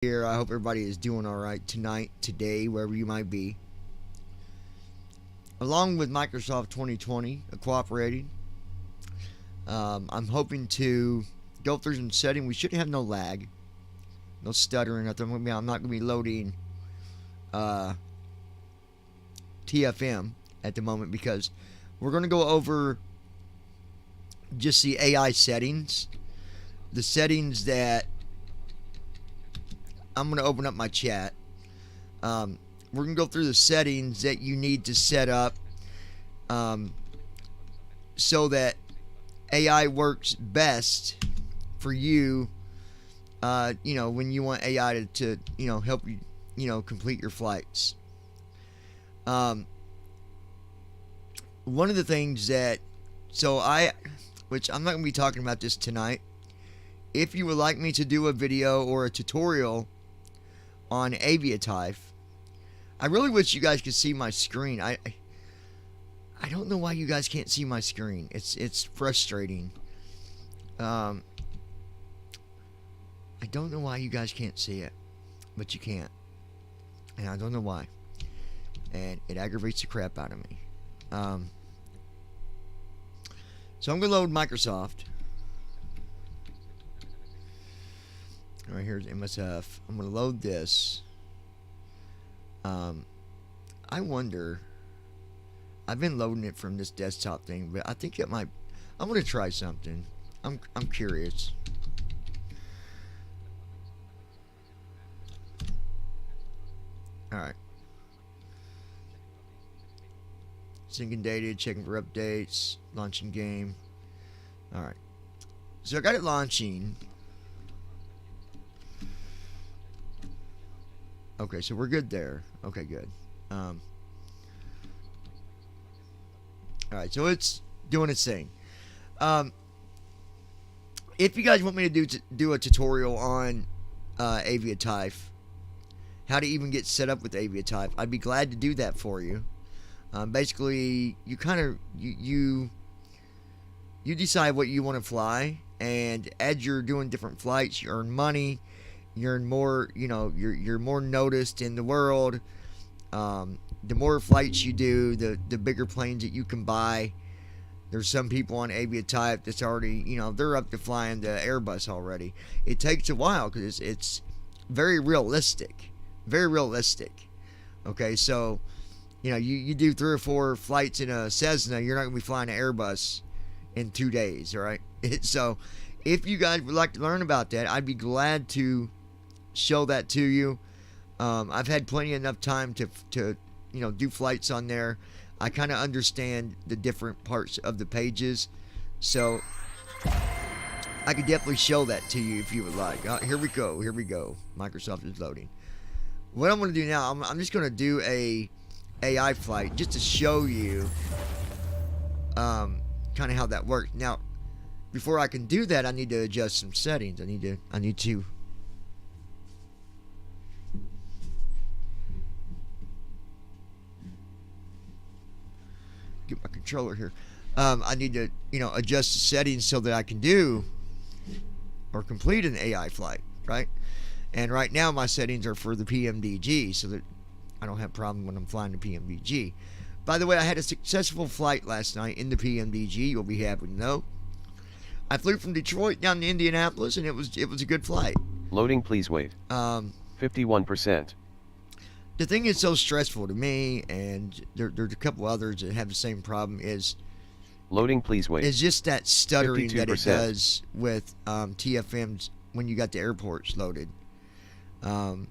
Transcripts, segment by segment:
Here, I hope everybody is doing all right tonight, today, wherever you might be. Along with Microsoft 2020 cooperating, I'm hoping to go through some settings. We should have no lag, no stuttering, nothing. I'm not going to be loading TFM at the moment because we're going to go over just the AI settings, the settings that I'm going to open up my chat. We're going to go through the settings that you need to set up so that AI works best for you, when you want AI to help you, complete your flights. One of the things that, which I'm not going to be talking about this tonight. If you would like me to do a video or a tutorial on Aviatype, I really wish you guys could see my screen. I don't know why you guys can't see my screen. It's frustrating. I don't know why you guys can't see it, but you can't, and I don't know why, and it aggravates the crap out of me. So I'm gonna load Microsoft. Alright, here's MSF. I'm going to load this. I wonder. I've been loading it from this desktop thing, but I think it might. I'm going to try something. I'm curious. Alright. Syncing data, checking for updates, launching game. Alright. So I got it launching. Okay, so we're good there. Okay, good. Alright, so it's doing its thing. If you guys want me to do a tutorial on Aviatype, how to even get set up with Aviatype, I'd be glad to do that for you. Basically, you kind of you decide what you want to fly, and as you're doing different flights, you earn money. You're more, you're more noticed in the world. The more flights you do, the bigger planes that you can buy. There's some people on Aviatype that's already, they're up to flying the Airbus already. It takes a while because it's very realistic. Very realistic. Okay, so, you do 3 or 4 flights in a Cessna, you're not going to be flying an Airbus in 2 days, all right? So, if you guys would like to learn about that, I'd be glad to show that to you. I've had plenty enough time to do flights on there. I kind of understand the different parts of the pages, so I could definitely show that to you if you would like. Here we go. Microsoft is loading. What I'm going to do now, I'm just going to do a AI flight just to show you kind of how that works. Now, before I can do that, I need to adjust some settings. I need to get my controller here. I need to, adjust the settings so that I can do or complete an AI flight, right? And right now my settings are for the PMDG, so that I don't have a problem when I'm flying the PMDG. By the way, I had a successful flight last night in the PMDG. You'll be happy to know. I flew from Detroit down to Indianapolis, and it was a good flight. Loading, please wait. 51%. The thing that's so stressful to me, and there's a couple others that have the same problem, is loading, please wait. Is just that stuttering 52%. that it does with TFMs when you got the airports loaded. One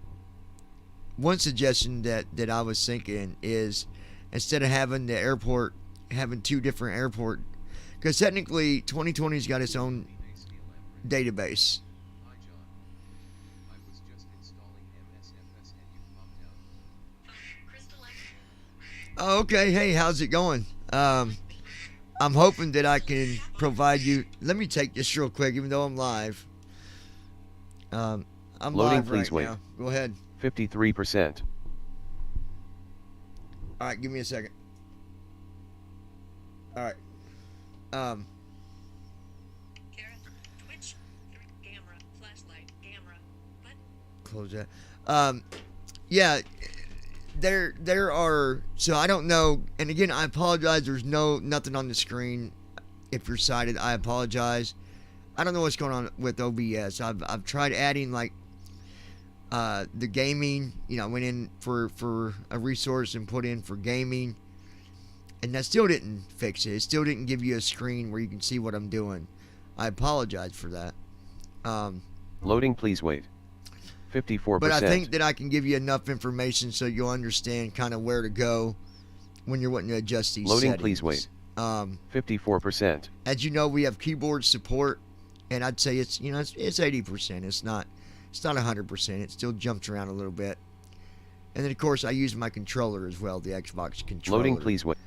suggestion that I was thinking is, instead of having the airport having 2 different airport, because technically 2020's got its own database. Oh, okay. Hey, how's it going? I'm hoping that I can provide you. Let me take this real quick, even though I'm live. I'm loading, live please right wait. now. Go ahead. 53%. All right, give me a second. All right. close that. Yeah, there are. So I don't know. And again, I apologize. There's nothing on the screen. If you're sighted, I apologize. I don't know what's going on with OBS. I've tried adding like the gaming. You know, I went in for a resource and put in for gaming, and that still didn't fix it. It still didn't give you a screen where you can see what I'm doing. I apologize for that. Loading, please wait. 54%. But I think that I can give you enough information so you'll understand kind of where to go when you're wanting to adjust these Loading, settings. please wait. 54%. As you know, we have keyboard support, and I'd say it's 80%. It's not 100%. It still jumps around a little bit. And then of course I use my controller as well, the Xbox controller. Loading, please wait.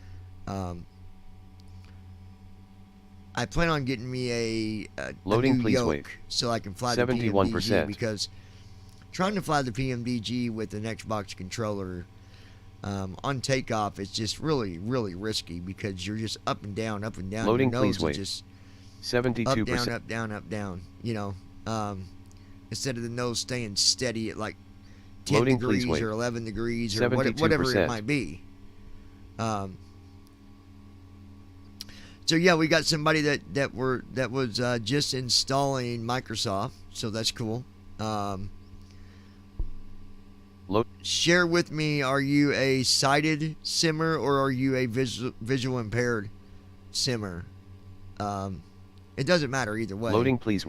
I plan on getting me a Loading, new please yoke wait. so I can fly the 71%. PMDG, because trying to fly the PMDG with an Xbox controller on takeoff is just really, really risky, because you're just up and down, up and down. Loading, Your nose please wait. is just 72%. up, down, up, down, up, down. You know, instead of the nose staying steady at like 10 Loading, degrees please wait. or 11 degrees or 72%. whatever it might be. So yeah, we got somebody that was just installing Microsoft, so that's cool. Share with me, are you a sighted simmer or are you a visual impaired simmer? It doesn't matter either way. Loading, please.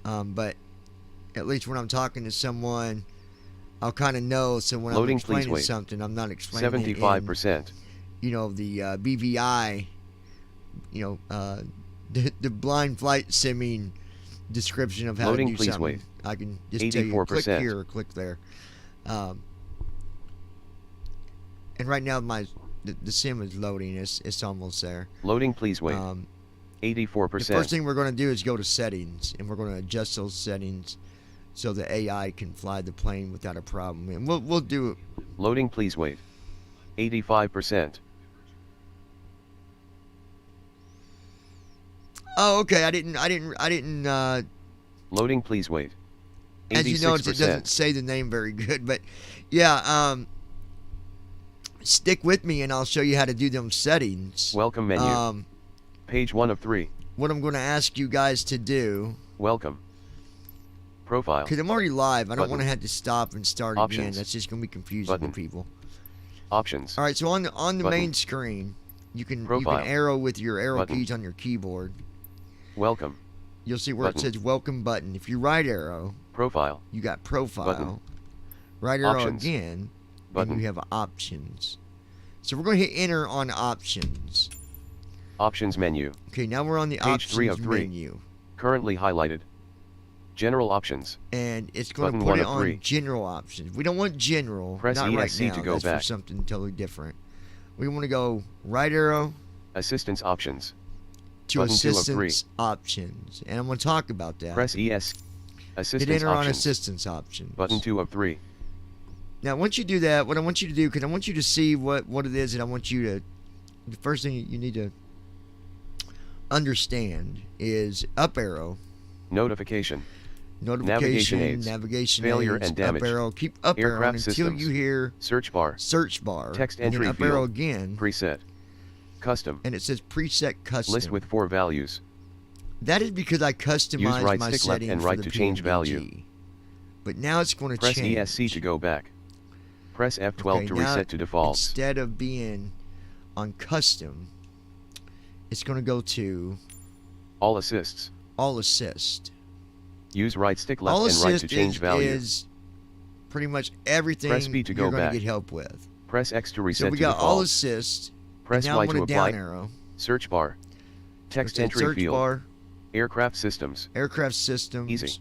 But at least when I'm talking to someone, I'll kind of know. So when Loading, I'm explaining please wait. something, I'm not explaining 75%. it in, the BVI, the blind flight simming description of how Loading, to do please something. wait. I can just tell you, click 84%. here or click there. And right now the sim is loading. It's almost there. Loading, please wait. 84%. The first thing we're going to do is go to settings, and we're going to adjust those settings so the AI can fly the plane without a problem. And we'll do it. Loading, please wait. 85%. Oh, okay. I didn't. Loading, please wait. 86%. As you notice, it doesn't say the name very good, but yeah. Stick with me, and I'll show you how to do them settings. Welcome menu. Page 1 of 3. What I'm going to ask you guys to do. Welcome. Profile. Because I'm already live. I don't Button. want to have to stop and start again. Options. That's just going to be confusing Button. for people. Options. All right. So on the Button. main screen, you can Profile. arrow with your arrow Button. keys on your keyboard. Welcome. You'll see where Button. it says welcome button. If you right arrow, Profile. you got profile. Button. Right arrow Options. again, Button. and you have options. So we're going to hit enter on options. Options menu. Okay, now we're on the Page options 3 of 3. menu. Currently highlighted. General options. And it's going to Button put 1 it of on 3. general options. We don't want general. Press not right ESC now. to go That's back. for something totally different. We want to go right arrow Assistance options. to Button 2 of 3. assistance options. And I'm going to talk about that. Press ES. Hit Assistance enter on options. assistance options. Button 2 of 3. Now, once you do that, what I want you to do, because I want you to see what it is, and I want you to, the first thing you need to understand is up arrow, Notification. notification, aids, navigation failure aids, and damage, up arrow, keep up aircraft arrow until systems, you hear Search bar. search bar, Text and then entry up arrow field. again, Preset. Custom. and it says preset custom. List with 4 values. That is because I Use customized right my stick left settings and for right the to change PNG. value. But now it's going to Press change. ESC to go back. Press F12 Okay, to now, reset to defaults. Instead of being on custom, it's going to go to All assists. all assist. Use right stick left All and right assist to change value. is pretty much everything Press B to you're go going back. to get help with. Press X to reset So we to got all default. assist. Press Now Y I'm to going to down apply. arrow. Search bar. Text Okay, entry search field. bar, Aircraft systems. aircraft systems. Easy.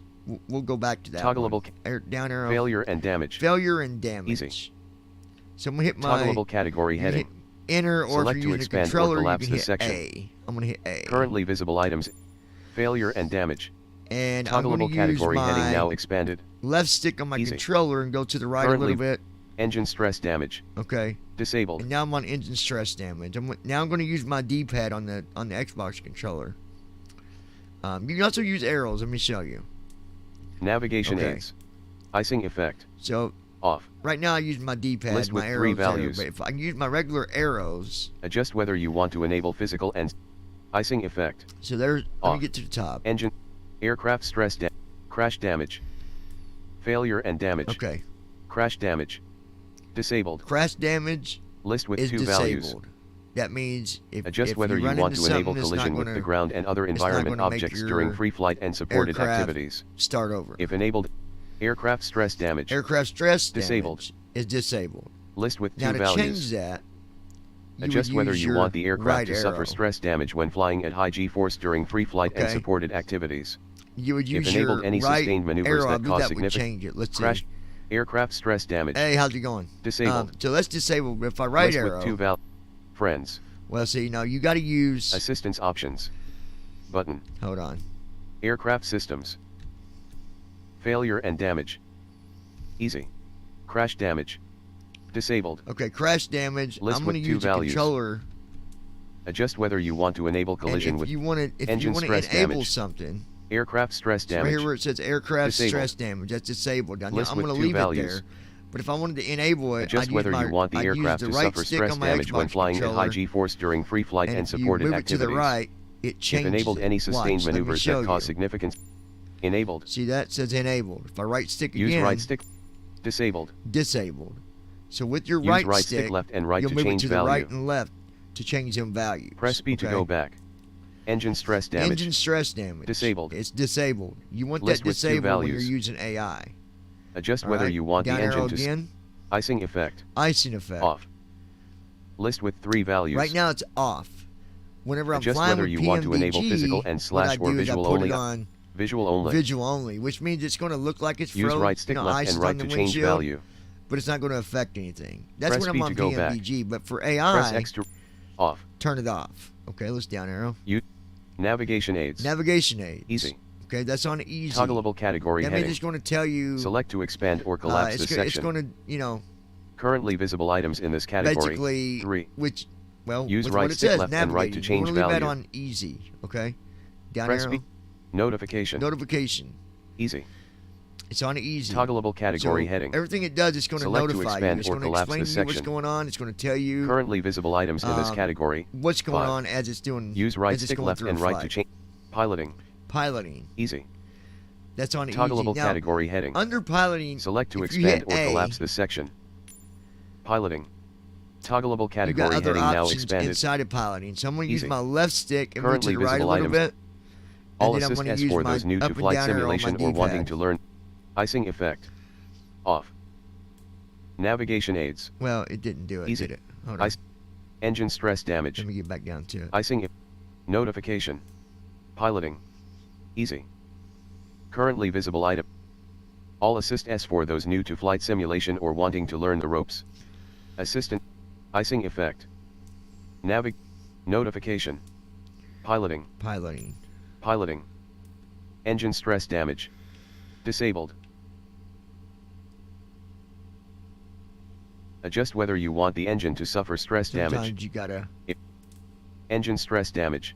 We'll go back to that. Toggleable one. Down arrow. Failure and damage. Failure and damage. Easy. So I'm going to hit my Toggleable category you can heading. hit enter, or Select if to you're using a expand or controller, you collapse can the hit section. A. I'm going to hit A. Currently visible items. Failure and damage. And I'm going Toggleable to use category heading my now expanded. left stick on my Easy. controller and go to the right Currently a little bit. Engine stress damage. Okay. Disabled. And now I'm on engine stress damage. Now I'm going to use my D-pad on the Xbox controller. You can also use arrows. Let me show you. Navigation Okay. aids. Icing effect. So Off. right now I use my D-pad, List my with arrows 3 there, values. but if I can use my regular arrows. Adjust whether you want to enable physical and icing effect. So there's, let me Off. get to the top. Engine. Aircraft stress crash damage. Failure and damage. Okay. Crash damage. Disabled. Crash damage List with is 2 disabled. values. That means Adjust whether you want to enable collision with the ground and other environment objects during free flight and supported activities. Start over. If enabled, aircraft stress damage. Aircraft stress disabled damage is disabled. List with 2 now to values. change that, adjust whether you want the aircraft to suffer arrow. stress damage when flying at high G-force during free flight and supported activities. You would use if enabled your any right sustained maneuvers arrow. that cause That would significant change it. Let's crash. see. Aircraft stress damage. Hey, how's it going? Disabled. So let's disable. If I right List arrow. with 2 friends. Well, see, now you got to use assistance options. Button. Hold on. Aircraft systems. Failure and damage. Easy. Crash damage. Disabled. Okay, crash damage. List I'm going to with 2 use the values. controller. Adjust whether you want to enable collision with if you want to engine stress enable damage. something. Aircraft stress So damage. right here where it says aircraft disabled. stress damage, that's disabled. Now, List I'm with going to 2 leave values. it there. But if I wanted to enable it, adjust I'd whether use my, you want the I'd aircraft use to the right suffer stick stress on my damage when Xbox flying at high controller, G-force during free flight and supported you move activities. it to the right, it changes. If enabled any sustained Watch, let me maneuvers show that cause you. significant. Enabled. See that says enabled. If I right stick Use again, right stick. Disabled. disabled. So with your Use right stick left and right you'll to move it change to the value. right and left to change them values. Press B to go back. Engine stress damage. Engine stress damage. Disabled. It's disabled. You want List that with 2 disabled when you're values. using AI. Adjust All whether right, you want down the arrow engine to again. icing effect. Icing effect. Off. List with 3 values. Right now it's off. Whenever I'm adjust flying whether with you PMVG, want to enable physical and what I / or do is I visual put only. it on Visual only. visual only, which means it's going to look like it's Use frozen. right stick left ice and is right on the to change windshield, value. but it's not going to affect anything. That's Press when I'm B on to go back. PMVG. But for Press AI, X to off. turn it off. Okay, let's down arrow. Navigation aids. Navigation aids. Easy. Okay, that's on easy. Toggleable category That heading. means it's going to tell you. Select to expand or collapse this it's section. going to, you know. Currently visible items in this category. Basically, 3. which, well, Use with right what it stick says, left and right to navigating. change We're going to leave that value. on easy. Okay, down Press arrow. B. Notification. Notification. Easy. It's on easy. Toggleable category so heading. Everything it does, it's going to Select to notify you. expand It's or going to collapse explain this to you what's section. going on. It's going to tell you Currently visible items in this category. what's going 5. on as it's doing. Use right as it's stick going left through and a right flight. to change. Piloting. Piloting. Easy. That's on Toggleable easy. Now, category heading. under piloting, Select to if you expand hit or A, collapse this section. Piloting. Toggleable you got category other heading now options expanded. inside of piloting. So I'm going to use Easy. my left stick and move to Currently the right a visible little items. bit. All and then I'm assist gonna S use for my those new up to and flight down arrow on my simulation or wanting D-pad. to learn. Icing effect. Off. Navigation aids. Well, it didn't do it, Easy. did it? Hold on. Engine stress damage. Let me get back down to it. Icing. Notification. Piloting. Easy. Currently visible item. All assist S for those new to flight simulation or wanting to learn the ropes. Assistant. Icing effect. Notification. Piloting. Piloting. Piloting. Engine stress damage. Disabled. Adjust whether you want the engine to suffer stress Sometimes damage. you gotta. Engine stress damage.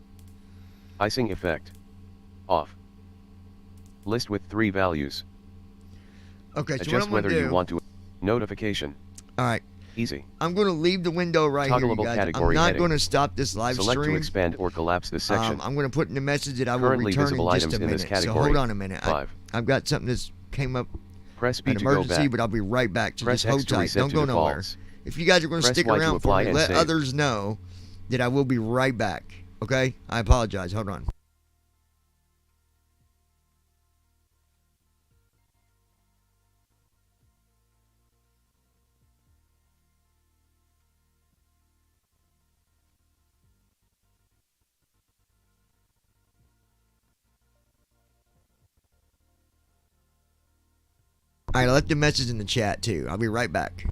Icing effect. Off. List with 3 values. Okay, so what Adjust I'm whether gonna do. you want to. Notification. All right, Easy. I'm gonna leave the window right here, you Toggleable guys. I'm category not heading. gonna stop this live Select to stream. expand or collapse this section. I'm gonna put in the message that I will Currently return in visible just items a in this minute. So category. hold on a minute. 5. I've got something that's came up, Press B an to go emergency, back. but I'll be right back. So Press just hold X to tight. reset Don't to go nowhere. defaults. If you guys are gonna Press stick Y to around for apply me, and let save. others know that I will be right back. Okay? I apologize. Hold on. All right, I left the message in the chat too. I'll be right back.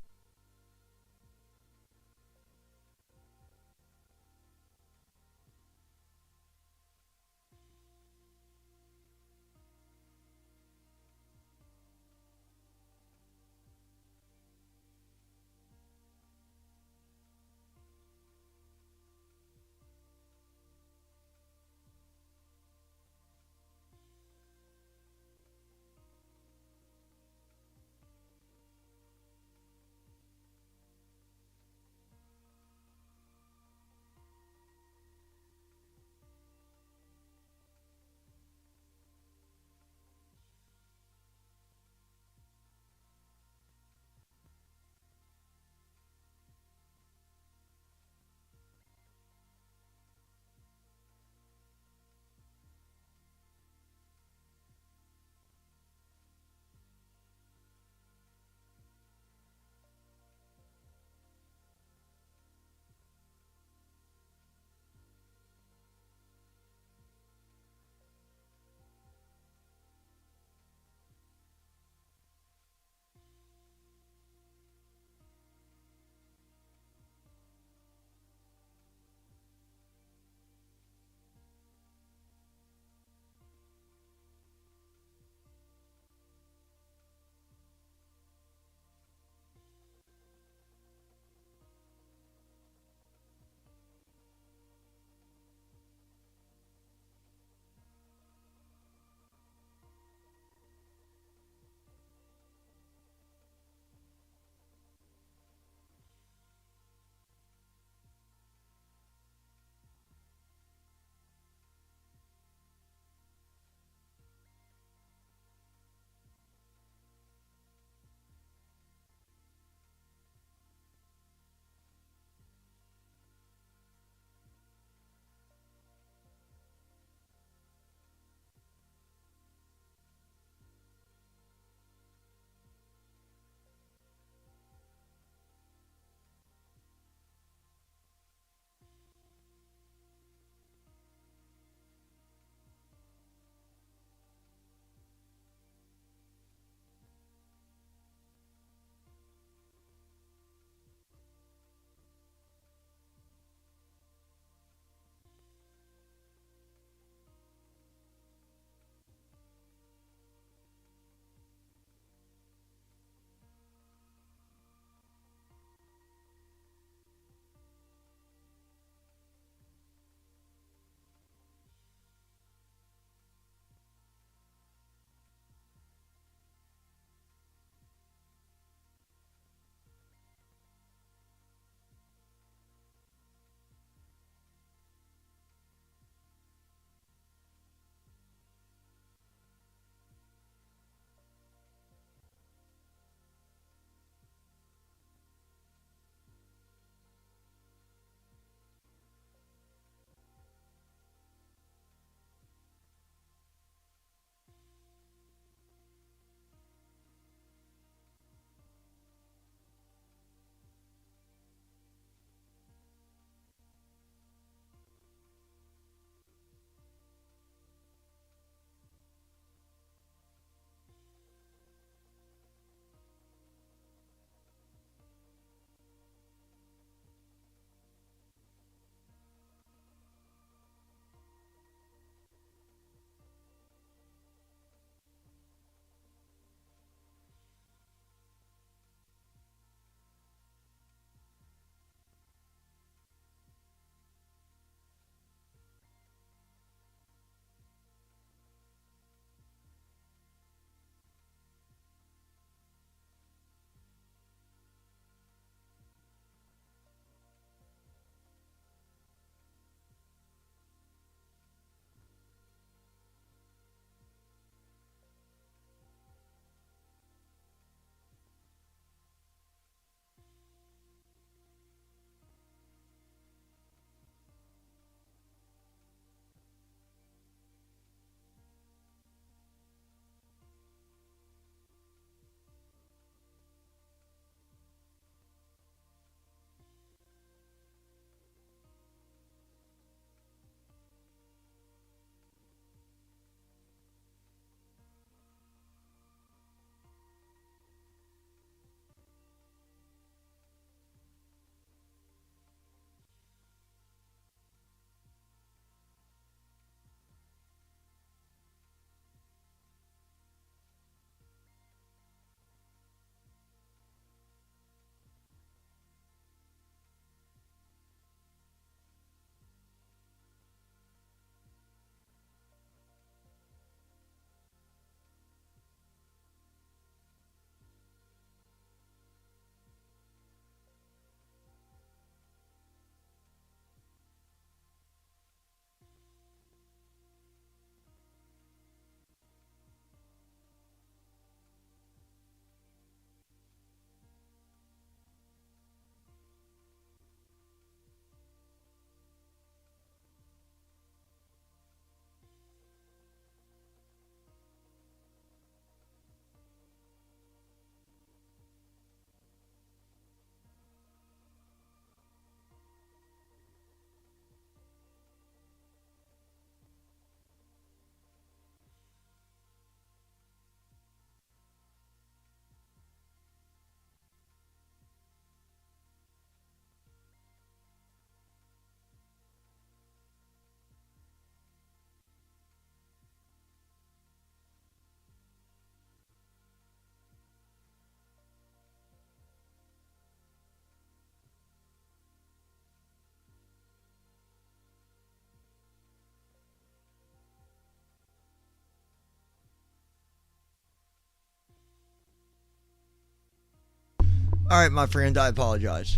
Alright, my friend, I apologize.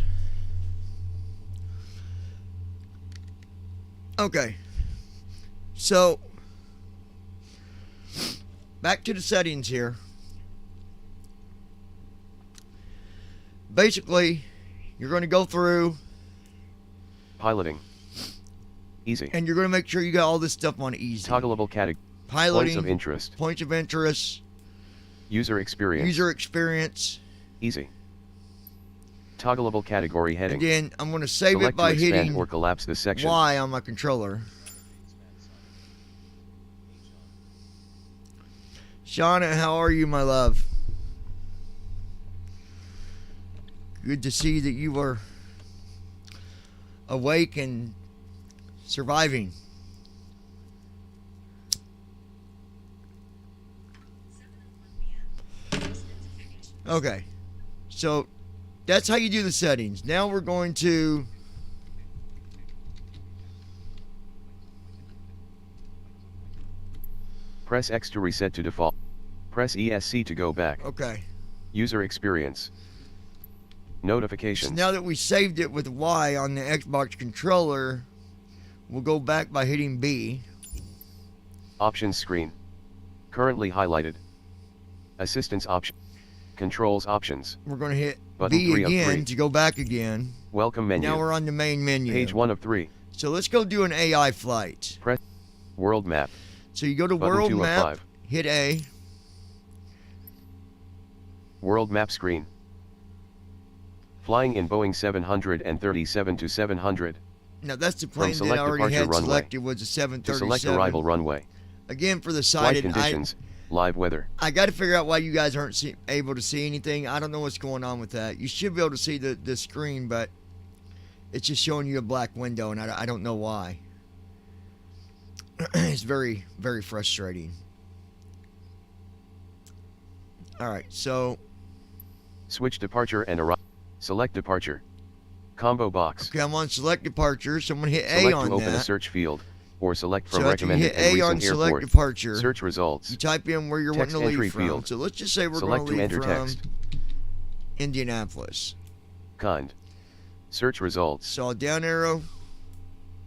Okay. So, back to the settings here. Basically, you're going to go through Piloting. Easy. and you're going to make sure you got all this stuff on easy. Toggleable category. Piloting, Points of interest. points of interest, User experience. user experience. Easy. Toggleable category heading. Again, I'm going to save Select it by to expand hitting or collapse this section. Y on my controller. Shauna, how are you, my love? Good to see that you are awake and surviving. Okay, so that's how you do the settings. Now we're going to Press X to reset to default. Press ESC to go back. okay. User experience. So Notifications. now that we saved it with Y on the Xbox controller, we'll go back by hitting B. Options screen. Currently highlighted. Assistance option. Controls options. We're going to hit Button B 3 of again 3. to go back again. Welcome menu. Now we're on the main menu. Page 1 of 3. So let's go do an AI flight. Press World Map. So you go to Button World 2 of Map, 5. hit A. World Map screen. Flying in Boeing 737-700. Now that's the plane that I select already departure had runway. selected was a To 737. select arrival runway. Again, for the Flight sighted, conditions. Live weather. I got to figure out why you guys aren't able to see anything. I don't know what's going on with that. You should be able to see the screen, but it's just showing you a black window, and I don't know why. It's very, very frustrating. All right, so Switch departure and arrival. Select departure. Combo box. okay, I'm on select departure. So I'm gonna hit A Select on to open that. a search field, or select from So after you recommended hit and A on recent select airport. departure, Search results. you type in where you're Text wanting to entry leave from. field. So let's just say we're Select going to to leave enter from text. Indianapolis. Kind. Search results. So down arrow,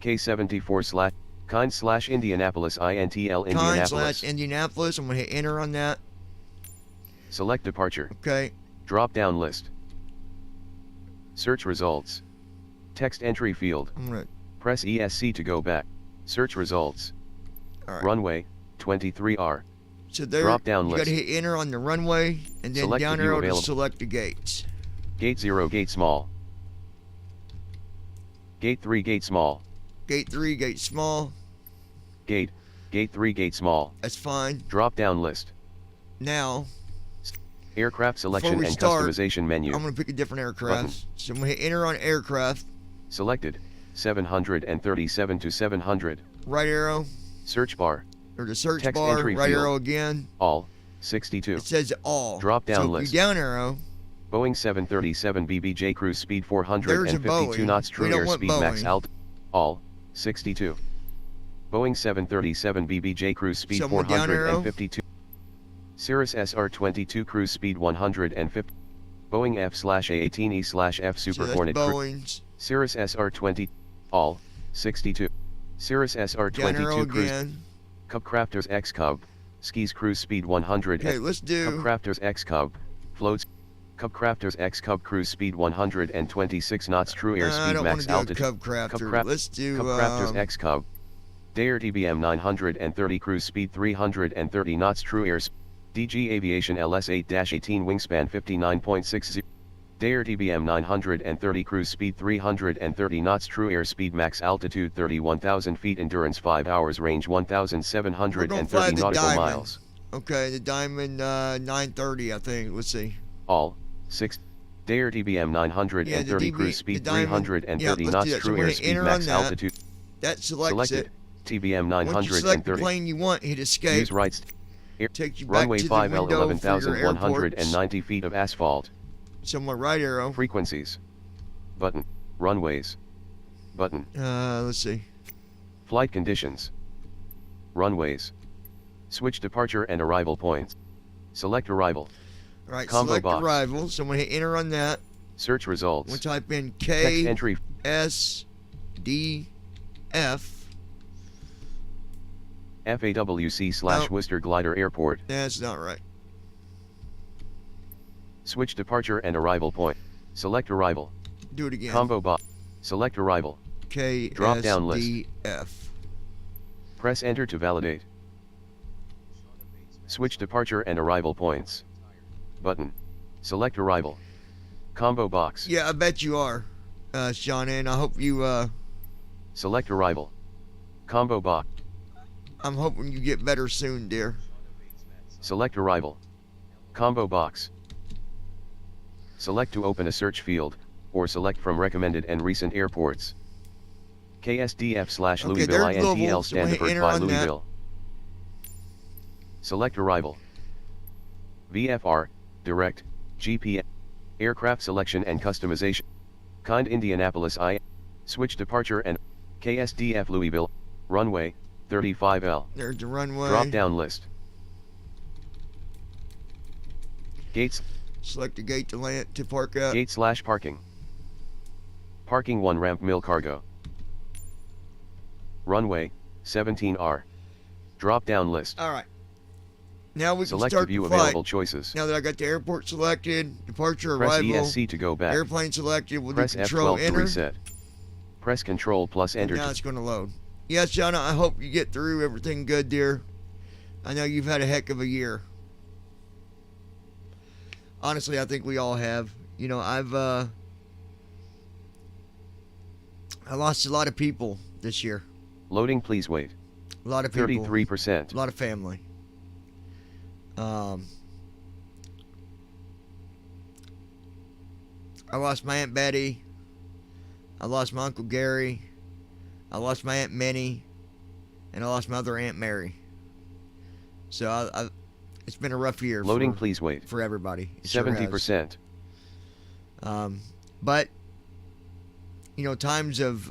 K74 kind / Indianapolis INTL con Indianapolis. / Indianapolis. I'm gonna hit enter on that. Select departure. Okay. Drop down list. Search results. Text entry field. I'm gonna. Press ESC to go back. Search results. All right. Runway 23R. So there, Drop down you list. gotta hit enter on the runway, and then Select down the view arrow to available. select the gates. Gate 0 gate small. Gate 3 gate small. Gate 3, gate small. Gate 3 gate small. That's fine. Drop down list. Now Aircraft selection we and start, customization menu. I'm gonna pick a different aircraft. Button. So I'm gonna hit enter on aircraft. Selected. 737 to 700. Right arrow Search bar. or the search Text bar. entry Right field. arrow again. All. 62. It says all. Drop down so list. If you down arrow. Boeing 737 BBJ cruise speed There's a 452 Boeing. knots. We True don't air want speed max Boeing. alt. All. 62. Boeing 737 BBJ cruise speed Someone down arrow. 452. Cirrus SR-22 cruise speed 150. Boeing F/A-18E/F So Super that's Hornet. Boeing's. Cirrus SR-20. All. 62. Cirrus Down arrow SR-22 cruise. again. Cub Crafters X Cub. Skis cruise speed 100. Okay, let's Cub do. Crafters X Cub. Floats. Cub Crafters X Cub cruise speed 126 knots. True air I speed don't want max to do a altitude. Cub Crafter. Craft- Let's do. Cub Crafters X Cub. Dair TBM 930 cruise speed 330 knots. True air DG Aviation LS8-18 wingspan 59.60. Dair TBM 930 cruise speed 330 knots. True air speed max altitude 31,000 feet. Endurance 5 hours. Range We're gonna fly 1,730 the nautical Diamond. miles. Okay, the Diamond 930, I think. Let's see. All. 6. Dair TBM 930 cruise speed the Diamond. 330 Yeah, let's do knots. that. So True we're air gonna speed enter max on that. altitude. That selects Selected. it. TBM Once you select the 930. plane you want, hit escape. Use rights. Takes you back Runway to the 5L window for your airports. 11,190 feet of asphalt. Somewhere right arrow. Frequencies. Button. Runways. Button. Let's see. Flight conditions. Runways. Switch departure and arrival points. Select arrival. All right, Combo select box. arrival. So I'm gonna hit enter on that. Search results. We'll type in Text entry. KSDF. FAWC/Worcester Glider Airport. That's not right. Switch departure and arrival point. Select arrival. Do it again. Combo box. Select arrival. KSDF. Drop down list. Press enter to validate. Switch departure and arrival points. Button. Select arrival. Combo box. Yeah, I bet you are, Sean, and I hope you, Select arrival. Combo box. I'm hoping you get better soon, dear. Select arrival. Combo box. Select to open a search field, or select from recommended and recent airports. KSDF/Louisville INTL Standard by Louisville. Select arrival. VFR, direct, GPS, aircraft selection and customization. Kind Indianapolis I. Switch departure and KSDF Louisville, runway, 35L. There's the runway. Drop down list. Gates. Select the gate to land to park at. Gate/parking. Parking 1 ramp mill cargo. Runway, 17R. Drop down list. All right. Now we Select can start to view the flight. available choices. Now that I got the airport selected, departure, Press arrival, ESC to go back. airplane selected, we'll Press do control F12 to enter. reset. Press Control plus enter. Now it's going to load. Yes, John, I hope you get through everything good, dear. I know you've had a heck of a year. Honestly, I think we all have. You know, I lost a lot of people this year. Loading, please wait. A lot of people. 33%. A lot of family. I lost my Aunt Betty. I lost my Uncle Gary. I lost my Aunt Minnie. And I lost my other Aunt Mary. So it's been a rough year. Loading, please wait. For everybody. 70%. But, you know, times of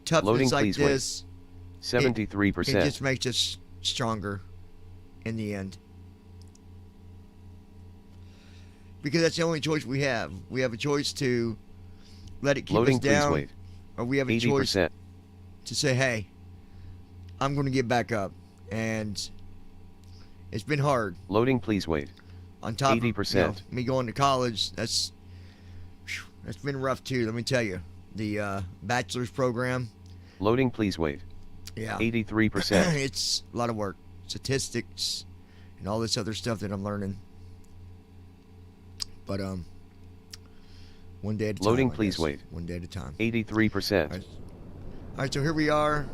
toughness Loading, like please this, wait. 73%. it just makes us stronger in the end. Because that's the only choice we have. We have a choice to let it keep Loading, us down, please wait. or we have a 80%. choice to say, hey, I'm going to get back up. And it's been hard. Loading, please wait. On top 80%. of, you know, me going to college, that's been rough too, let me tell you. The bachelor's program. Loading, please wait. Yeah. 83%. It's a lot of work. Statistics and all this other stuff that I'm learning. But one day at a time. Loading, I please guess. wait. One day at a time. 83%. All right, so here we are.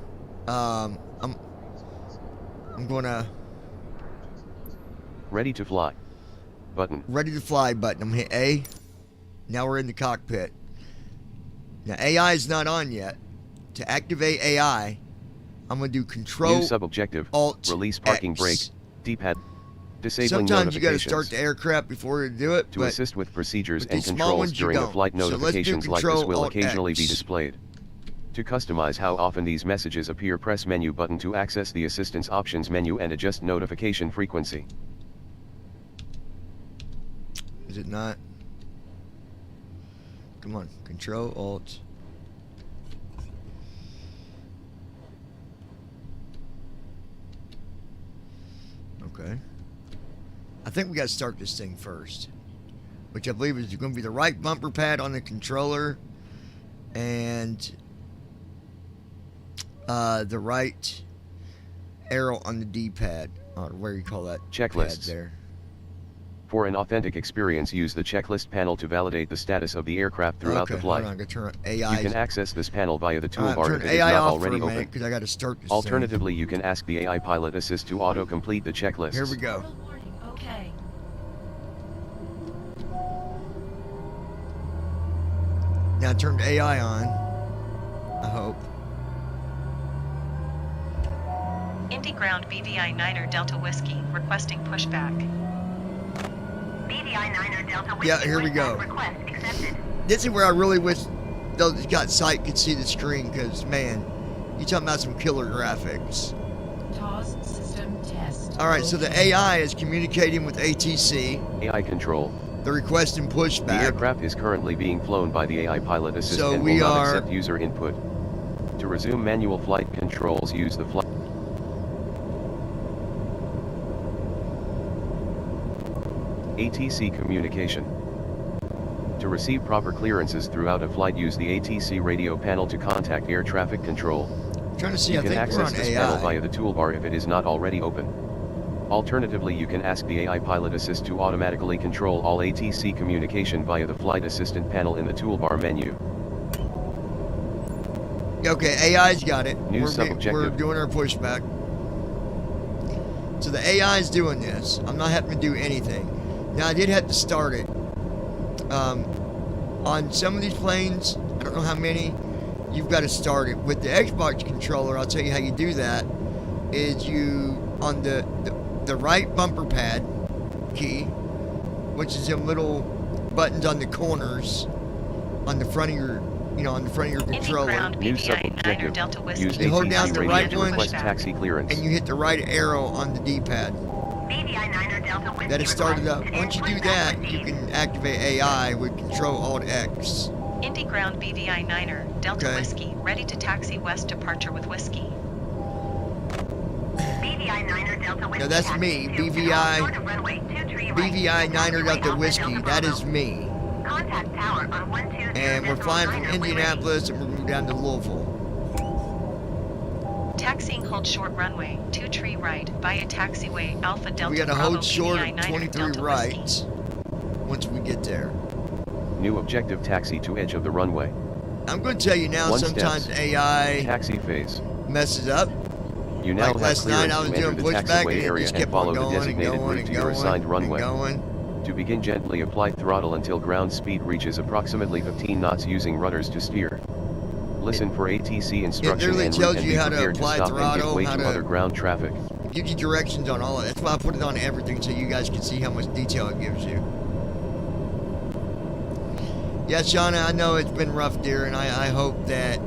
I'm gonna Ready to fly. Button. ready to fly button. I'm gonna hit A. Now we're in the cockpit. Now AI is not on yet. To activate AI, I'm gonna do Control New sub-objective. Alt Release parking X. brake. D-pad. Disabling Sometimes you got to notifications. start the aircraft before you do it. To but assist with procedures with and these small controls ones, you during a don't. flight, So let's do notifications like this Control will Alt occasionally be X. displayed. To customize how often these messages appear, press menu button to access the assistance options menu and adjust notification frequency. Is it not? Come on, Control Alt. Okay. I think we got to start this thing first, which I believe is going to be the right bumper pad on the controller and the right arrow on the D-pad, or where you call that Checklists. pad there. For an authentic experience, use the checklist panel to validate the status of the aircraft throughout Okay, the flight. hold on, I'm going to turn AI. You can access this panel via the All right, toolbar turn if it is AI not off already for a minute open. because I got to start this Alternatively, you can ask the AI Pilot Assist to auto-complete the checklists. thing. Here we go. Auto warning, okay. Now turn the AI on. I hope. Indy Ground BVI Niner Delta Whiskey requesting pushback. BVI Niner Delta Whiskey. Yeah, here we go. Request accepted. This is where I really wish those that got sight could see the screen, because man, you talking about some killer graphics. TOS system test. All right, so the AI is communicating with ATC. AI control. They're requesting The pushback. aircraft is currently being flown by the AI pilot assist So and we will not are- accept user input. To resume manual flight controls, use the flight. ATC communication. To receive proper clearances throughout a flight, use the ATC radio panel to contact air traffic control. I'm trying to see, You I can think we're access on this panel AI. via the toolbar if it is not already open. Alternatively, you can ask the AI pilot assist to automatically control all ATC communication via the flight assistant panel in the toolbar menu. Okay, AI's got it. New We're sub-objective. doing our pushback. So the AI is doing this. I'm not having to do anything. Now I did have to start it. On some of these planes, I don't know how many, you've got to start it. With the Xbox controller, I'll tell you how you do that. Is you, on the right bumper pad key, which is them little buttons on the corners, on the front of your, on the front of your controller. Ground New BVI 9er sub-objective. Delta Whiskey. Use You hold down ATC the radio right to one, request taxi clearance. And you hit the right arrow on the D-pad. BVI 9er Delta Whiskey. That is started up. request. Once you do that, you can activate AI with Control Alt X. Indy Ground BVI 9er Delta Okay. Whiskey, ready to taxi west departure with Whiskey. BVI 9er Delta Whiskey. No, that's taxi me. to BVI north of runway 23 right. BVI 9er Runway Delta Alpha Whiskey. Delta That Bravo. is me. Contact tower on 120. And we're flying from Indianapolis and we're going down to Louisville. Taxiing hold short runway 23 right via taxiway Alpha Delta We got to Bravo hold short BVI of 9er 23 Delta Whiskey. right once we get there. New objective, taxi to edge of the runway. I'm going to tell you now, One sometimes steps. AI Taxi phase. messes up. You now Like have last night, clearance I was to enter doing the pushback taxiway and it area just and kept on follow the going and designated going route and to your going assigned and runway. going. To begin, gently apply throttle until ground speed reaches approximately 15 knots using rudders to steer. Listen for ATC instruction literally and tells route and you be how to prepared to apply stop and give throttle, way how to to- other ground traffic. Gives you directions on all of it. That's why I put it on everything so you guys can see how much detail it gives you. Yeah, Shauna, I know it's been rough, dear, and I hope that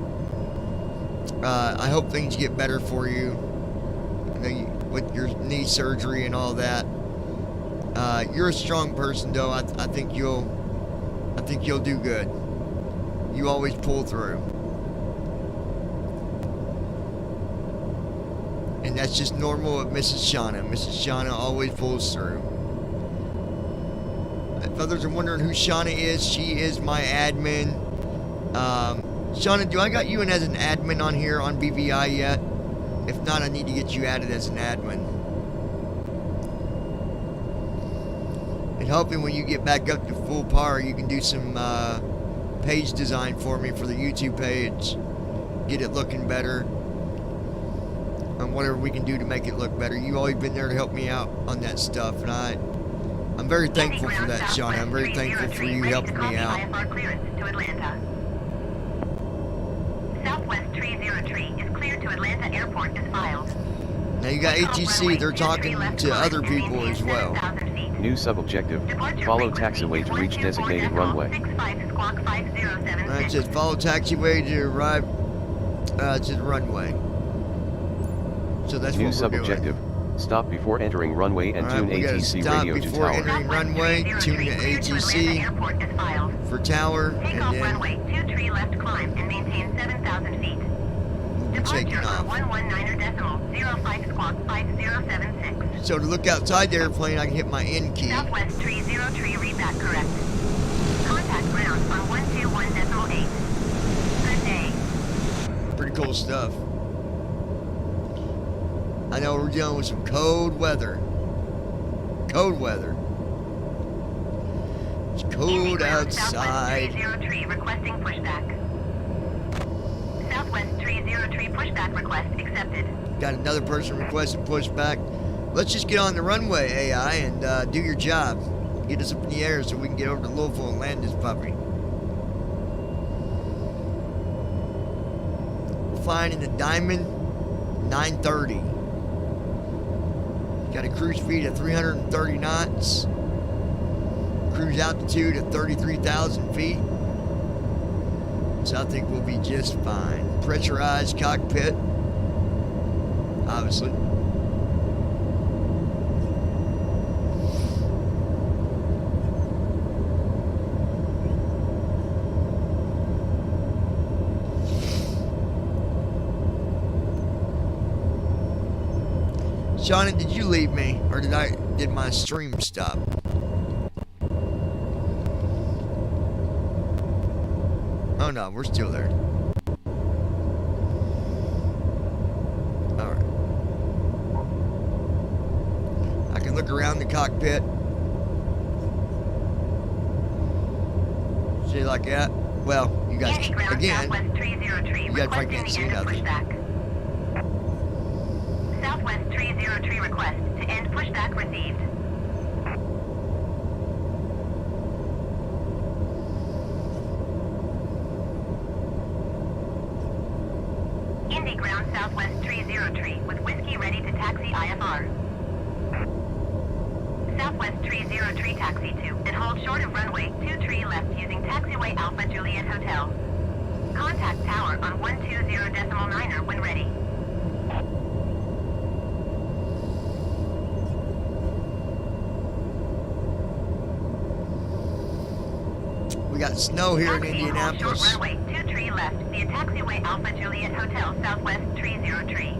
I hope things get better for you. I know you, with your knee surgery and all that. You're a strong person, though. I think you'll do good. You always pull through. And that's just normal of Mrs. Shauna. Mrs. Shauna always pulls through. If others are wondering who Shauna is, she is my admin. Shauna, do I got you in as an admin on here on BVI yet? If not, I need to get you added as an admin. And hoping when you get back up to full power, you can do some page design for me for the YouTube page. Get it looking better. And whatever we can do to make it look better. You've always been there to help me out on that stuff, and I'm very thankful for that, Shauna. I'm very thankful for you helping me out. IFR clearance to Atlanta. Southwest 303 is cleared to Atlanta Airport as filed. Now you got ATC, they're talking to other people as well. New sub-objective. Follow taxiway to reach designated runway. Alright, it says follow taxiway to arrive to the runway. So that's New what we're sub-objective. Stop before entering runway and doing. tune Alright, we gotta ATC stop radio to before tower. entering runway, tune to ATC for tower, Take and off then runway 23 left climb and maintain 7,000 feet. we'll be taking Departure off. on 119.05 squawk 5076. So to look outside the airplane, I can hit my N key. Southwest 303, read that correct. Contact ground on 121.8. Good day. Pretty cool stuff. I know we're dealing with some cold weather. Cold weather. It's cold outside. Southwest 303 requesting pushback. Southwest 303 pushback request accepted. Got another person requesting pushback. Let's just get on the runway, AI, and do your job. Get us up in the air so we can get over to Louisville and land this puppy. We're flying in the Diamond 930. Got a cruise speed of 330 knots. Cruise altitude of 33,000 feet. So I think we'll be just fine. Pressurized cockpit, obviously. Shauna, did you leave me, or did my stream stop? Oh no, we're still there. Alright. I can look around the cockpit. See like that? Well, you guys, again, you guys probably can't see nothing. Southwest 303 request to end pushback received. Indy ground Southwest 303 with whiskey ready to taxi IFR. Southwest 303 taxi to and hold short of runway 23 left using taxiway Alpha Juliet Hotel. Contact tower on 120.9er when ready. We got snow here in Taxi Indianapolis. hold short runway 23 left via taxiway Alpha Juliet Hotel Southwest 303.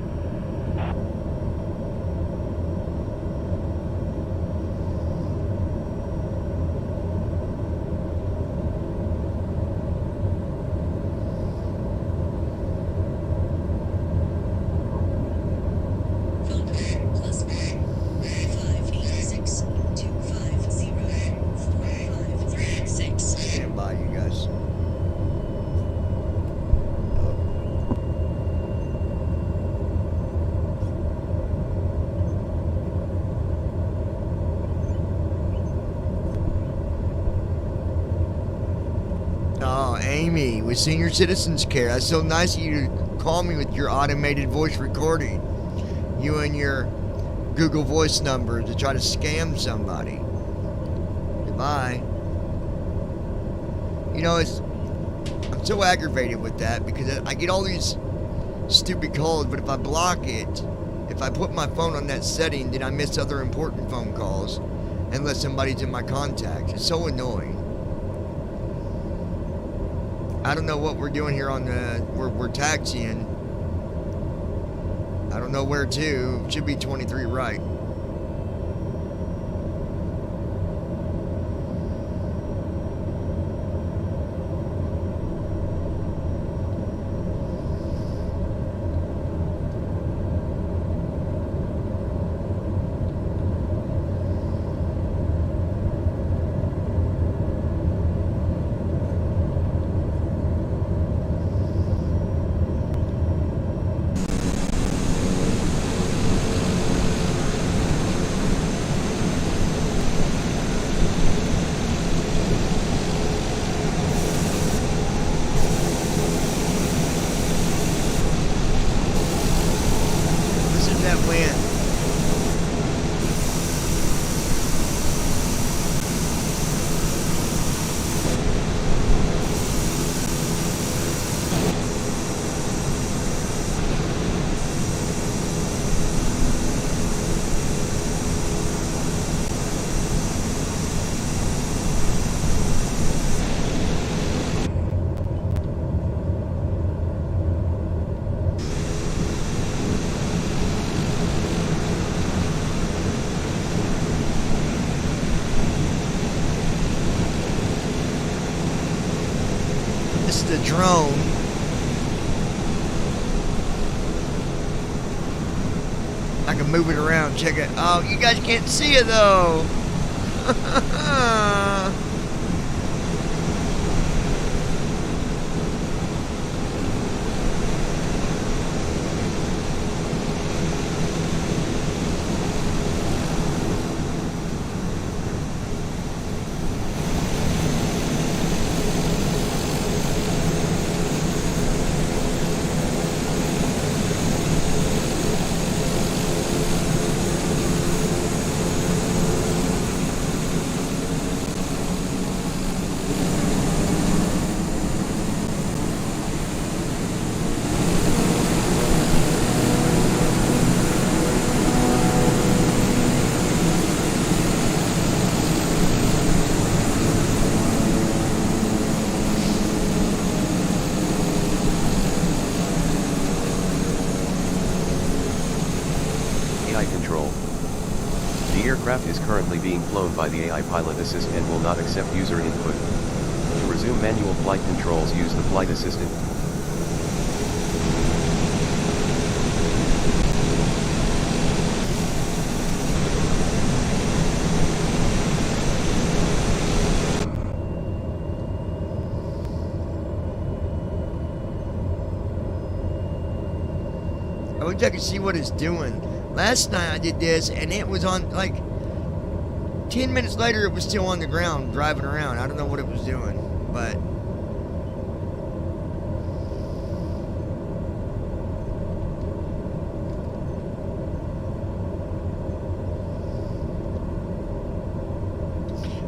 Stand by, you guys. Oh, Amy, with Senior Citizens Care. That's so nice of you to call me with your automated voice recording. You and your Google Voice number to try to scam somebody. Goodbye. You know, I'm so aggravated with that because I get all these stupid calls, but if I block it, if I put my phone on that setting, then I miss other important phone calls unless somebody's in my contacts. It's so annoying. I don't know what we're doing here on the, we're taxiing. I don't know where to. It should be 23 right. That wind. This is the drone. I can move it around, check it. Oh, you guys can't see it though. being flown by the AI pilot assist and will not accept user input. To resume manual flight controls, use the flight assistant. I wish I could see what it's doing. Last night I did this and it was on, like, 10 minutes later it was still on the ground driving around. I don't know what it was doing, but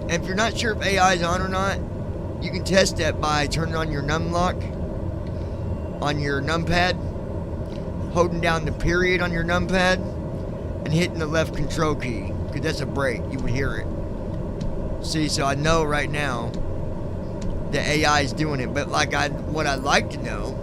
and if you're not sure if AI is on or not, you can test that by turning on your num lock on your numpad, holding down the period on your numpad, and hitting the left control key, because that's a brake. You would hear it. See, so I know right now the AI is doing it, but what I'd like to know.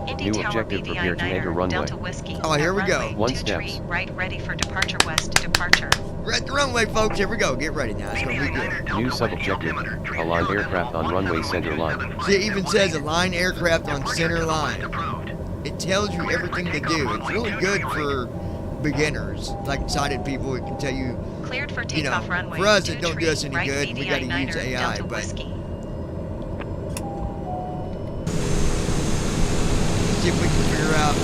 Indy New Tower objective, BVI prepare to enter 9er runway. Delta Whiskey. Oh, here we go. Runway 1 23 steps. right, ready for departure west departure. We're at the runway, folks. Here we go. Get ready now. It's gonna be good. New sub-objective, align aircraft on runway center line. See, it even says align aircraft on center line. It tells you everything to do. It's really good for beginners, like sighted people. It can tell you, Cleared for you know, takeoff runway. for us it don't do 23 us any right, good. We BVI gotta use 9er AI, Delta but Whiskey. see if we can figure out.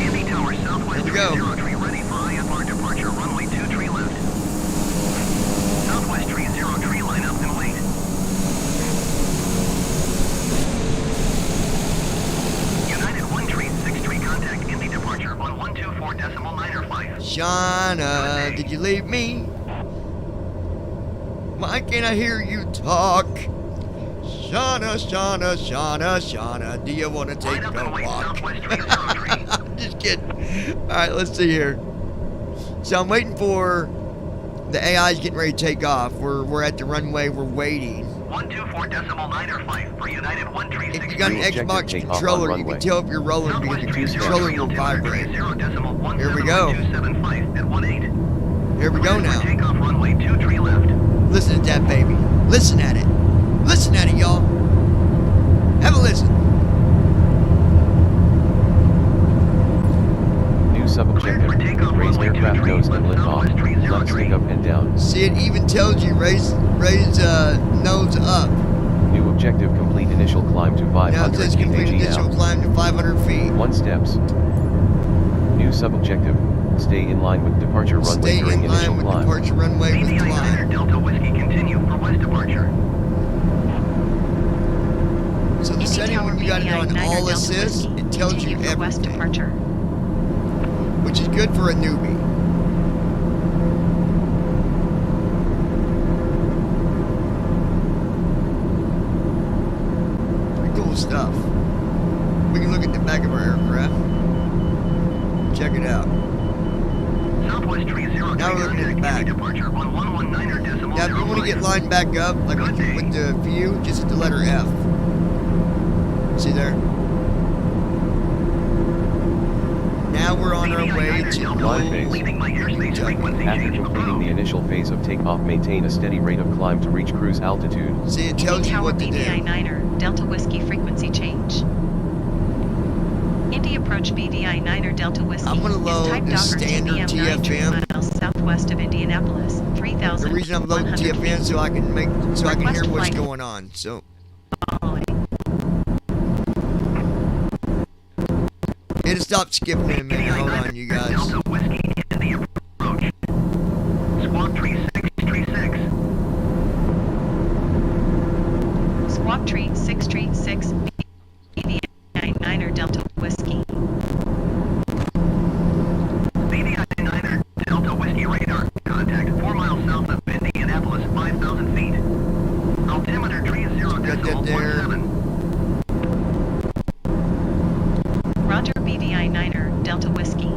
Indy Tower Southwest Here we go. 30 ready for IFR departure, runway 23 left. Southwest 30 tree line up and wait. United 163 contact Indy departure on 124.905. Shauna, did you leave me? Why can't I hear you talk? Shauna, Shauna, Shauna, Shauna, do you want to take Line up a and wait, walk? Southwest 30 I'm just kidding. Alright, let's see here. So I'm waiting for the AI's getting ready to take off. We're at the runway, we're waiting. 124.905 for United If 136. you got an New objective, Xbox take off on controller, you runway. can tell if you're rolling because the controller will vibrate. Here we go. Here we go now. Takeoff runway 23 left. Listen to that baby. Listen at it. Listen at it, y'all. Have a listen. New sub-objective, raise aircraft nose and lift off, left stick up and down. See, it even tells you raise nose up. New objective, complete initial climb to Now it 500 says complete kg initial out. climb to 500 feet. 1 steps. New sub-objective, stay in line with departure runway Stay during in initial line with climb. departure runway with BVI 9er climb. Delta Whiskey continue for west departure. So the Indy setting Tower when you got it BVI on 9er all Delta assist, Whiskey. it tells you Continue for west everything, departure. which is good for a newbie. Pretty cool stuff. We can look at the back of our aircraft. Check it out. Southwest 30 Now we're looking at the back. departure on 119.0. Now, if you want to get lined back up, like with the view, just hit the letter F. See there? Now we're on our way to Climb phase. Leaving my airspace frequency After change completing the approved. initial phase of takeoff, maintain a steady rate of climb to reach cruise altitude. See, it tells Indy you Tower what to BVI do. 9er Delta Whiskey frequency change. Indy approach BVI 9er Delta Whiskey. I'm gonna is load type the Docker standard TBM 9 TFM. miles southwest of Indianapolis, 3,000. The reason I'm loading TFN so I can hear what's going on. So Following. it'll stop skipping in a minute. Hold on, you guys. Delta Whiskey into the approach. Squawk 3636. Squawk Tree 636 BVI 9er Delta Whiskey. BVI 9er Delta Whiskey radar. Contact 4 miles south of Indianapolis, 5,000 feet. Altimeter 30.17. Roger BVI 9er Delta Whiskey.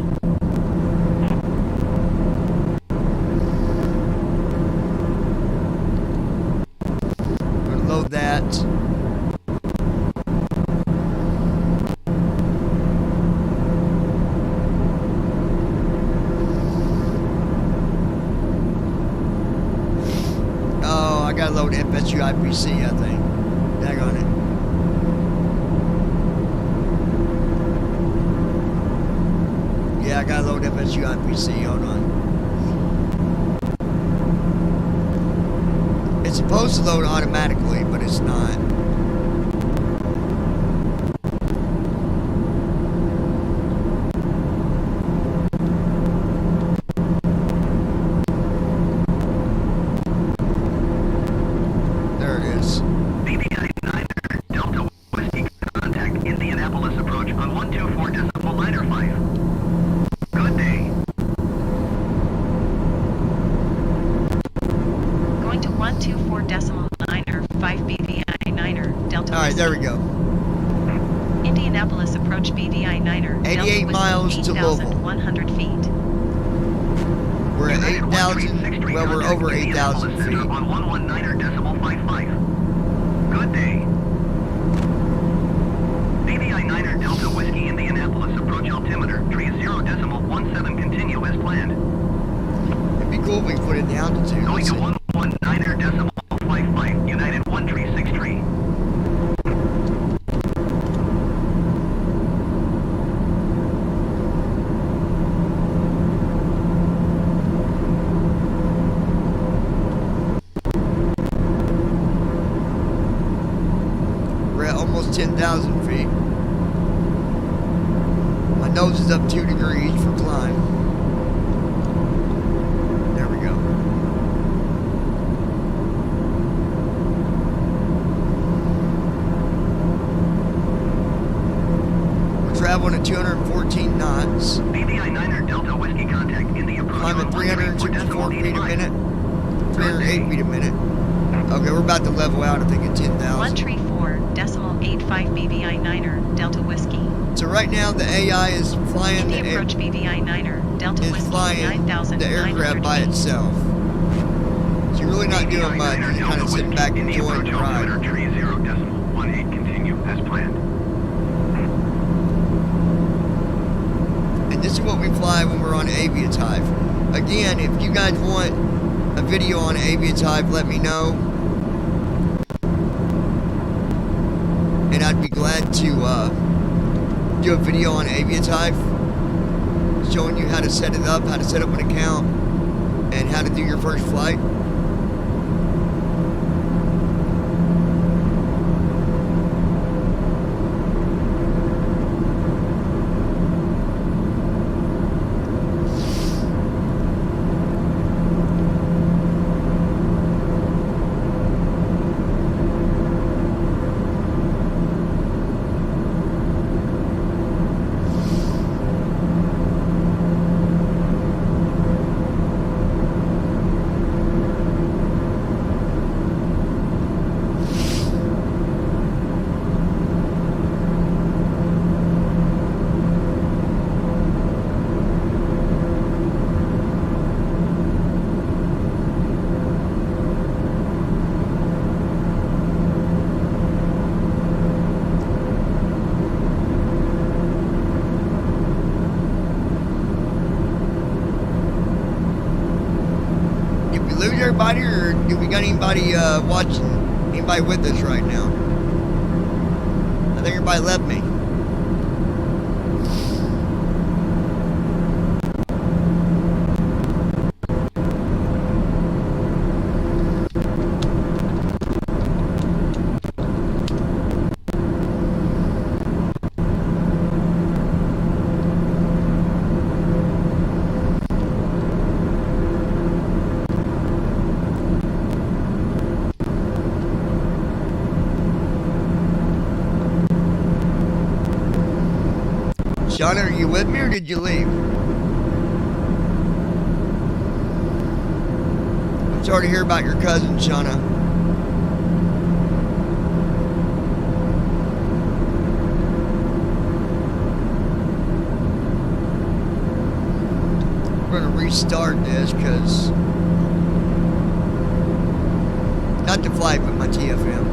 load FSU IPC, I think. Daggone it. Yeah, I gotta load FSU IPC. Hold on. It's supposed to load automatically, but it's not. There it is. BVI 9 Delta Whiskey contact Indianapolis approach on 124.95. Good day. Going to 124.95 BVI 9er Delta Alright, there we Whiskey. go. Indianapolis approach BVI 9er 88 miles to Louisville. 8,100 feet. We're at United 8,000. 1363 Well, we're contact over 8,000 Indianapolis Center feet. on 119.55. Good day. BVI 9er Delta Whiskey Indianapolis approach altimeter 30.17 continue as planned. It'd be cool if we put in the altitude. Going Let's to see. 119.55 United 1363. We're at almost 10,000 feet. My nose is up 2 degrees for climb. There we go. We're traveling at 214 knots. BVI 9er Delta Whiskey contact in the approach Climbing on 364 feet a 134.85. minute. 308 feet a minute. Okay, we're about to level out, I think, at 10,000. 134.85 BVI 9er Delta Whiskey. So right now the AI is flying Indy the air, approach BVI 9er Delta is Whiskey flying the 9,900 aircraft by feet. itself. So you're really not doing much. You're just kind of sitting back and enjoying the ride. 30.18 continue as planned. And this is what we fly when we're on Aviative. Again, if you guys want a video on Aviative, let me know. And I'd be glad to do a video on Aviative, showing you how to set it up, how to set up an account, and how to do your first flight. Everybody, or do we got anybody watching? Anybody with us right now? I think everybody left me. Shauna, are you with me or did you leave? I'm sorry to hear about your cousin, Shauna. We're going to restart this because, not the flight, but my TFM.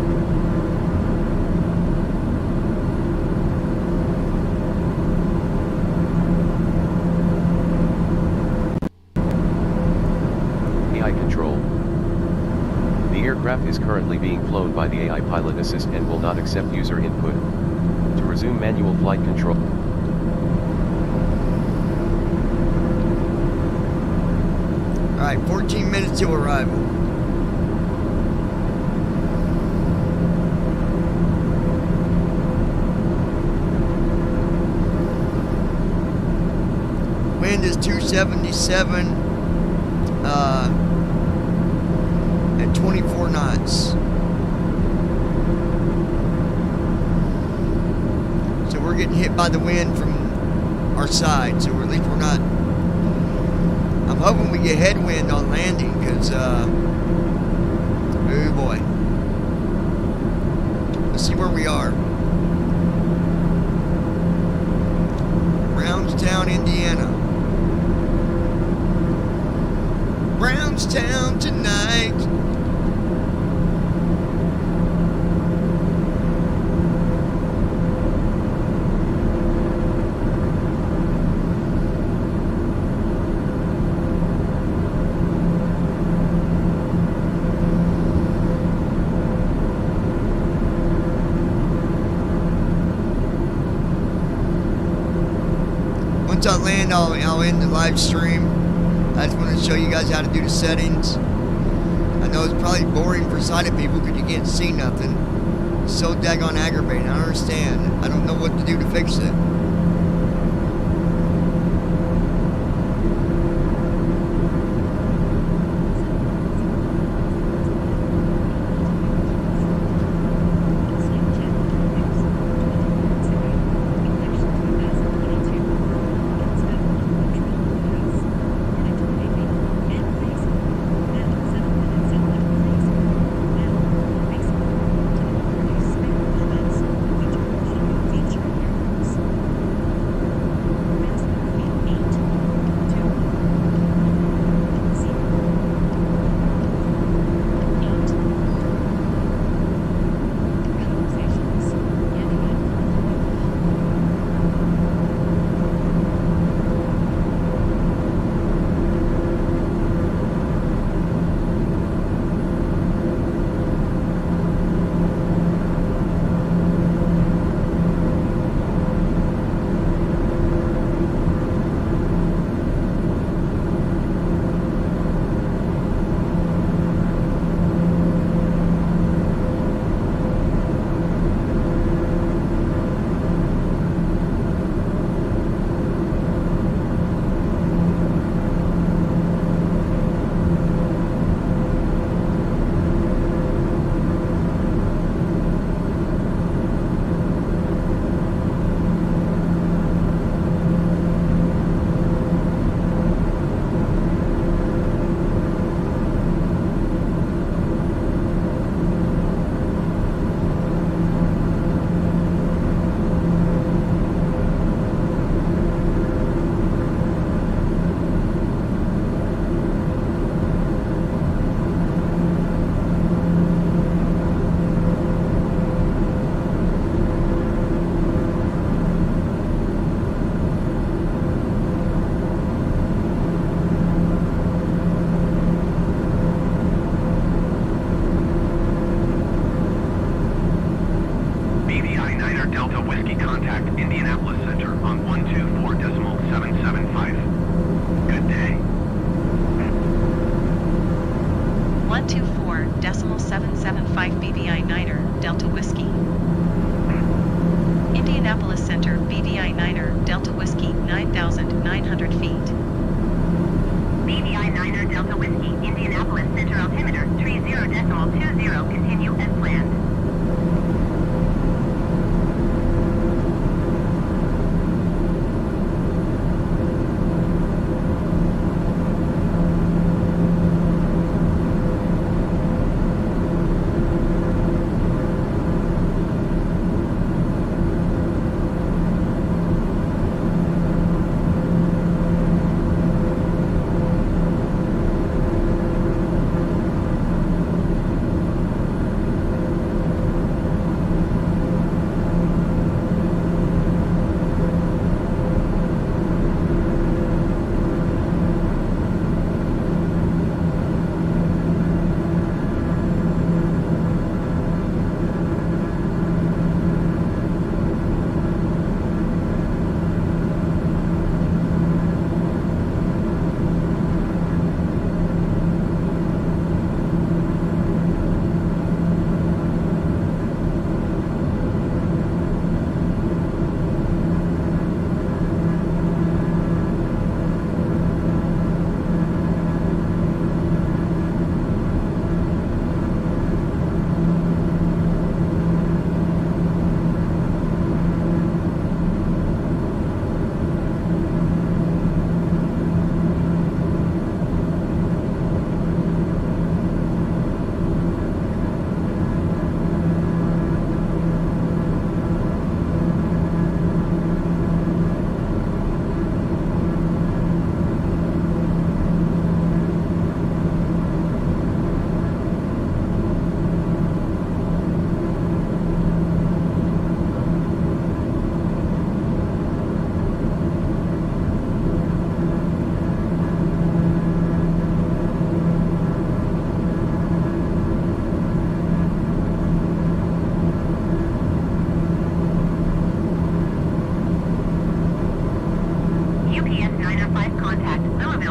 aircraft is currently being flown by the AI pilot assist and will not accept user input. To resume manual flight control. Alright, 14 minutes till arrival. Wind is 277 at 24 knots. So we're getting hit by the wind from our side, so at least we're not. I'm hoping we get headwind on landing, because oh boy. Let's see where we are. Brownstown, Indiana. Brownstown tonight. Once I land, I'll end the live stream. I just want to show you guys how to do the settings. I know it's probably boring for sighted people because you can't see nothing. It's so daggone aggravating. I don't understand. I don't know what to do to fix it.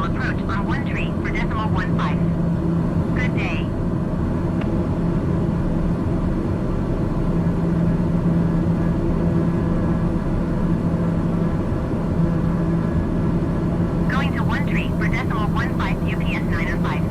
approach on 1 tree for decimal 15. Good day. Going to 1 tree for decimal 15 UPS 905.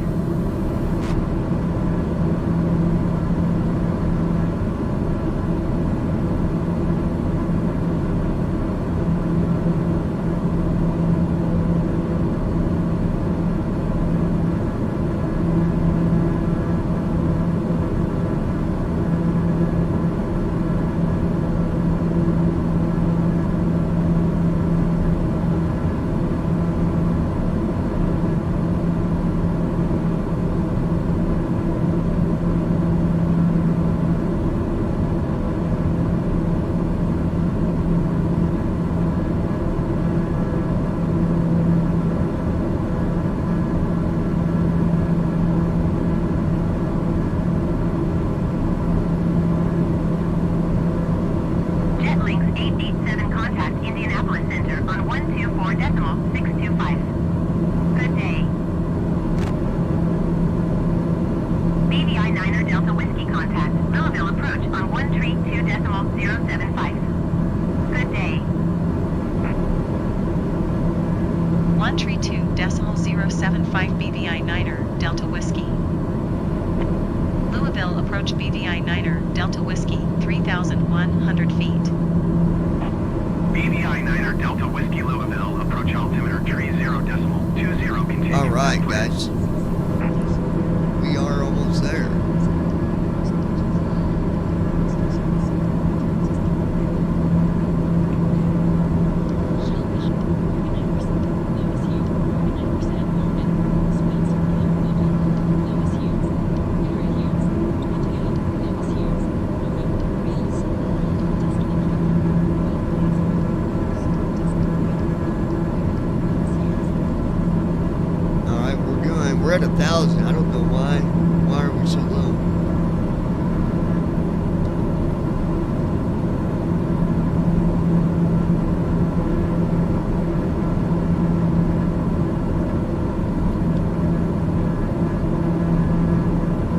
Jetlinks 887 contact Indianapolis Center on 124 decimal 625. Good day. BVI 9er Delta Whiskey contact Louisville approach on 1 tree 2 decimal 075. Good day. 1 tree 2 decimal 075 BVI 9er Delta Whiskey. Louisville approach BVI 9er Delta Whiskey 3,100 feet. BVI 9er Delta Whiskey Louisville, approach altimeter tree 0 decimal 20 continue. All right, guys. We are almost there. We're at 1,000. I don't know why. Why are we so low?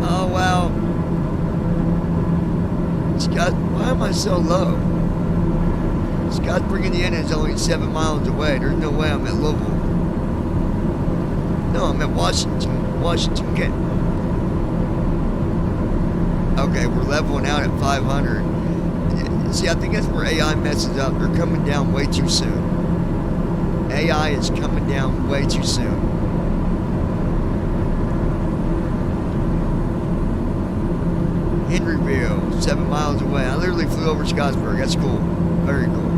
Oh wow. Scott, why am I so low? Scott's bringing the end is only 7 miles away. There's no way I'm at Louisville. No, I'm at Washington. Okay, we're leveling out at 500. See, I think that's where AI messes up. They're coming down way too soon. AI is coming down way too soon. Henryville, 7 miles away. I literally flew over Scottsburg. That's cool. Very cool.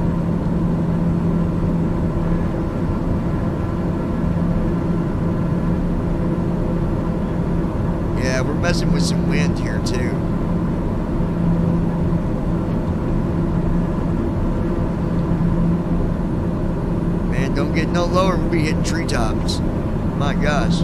Yeah, we're messing with some wind here too. Man, don't get no lower, we'll be hitting treetops. My gosh.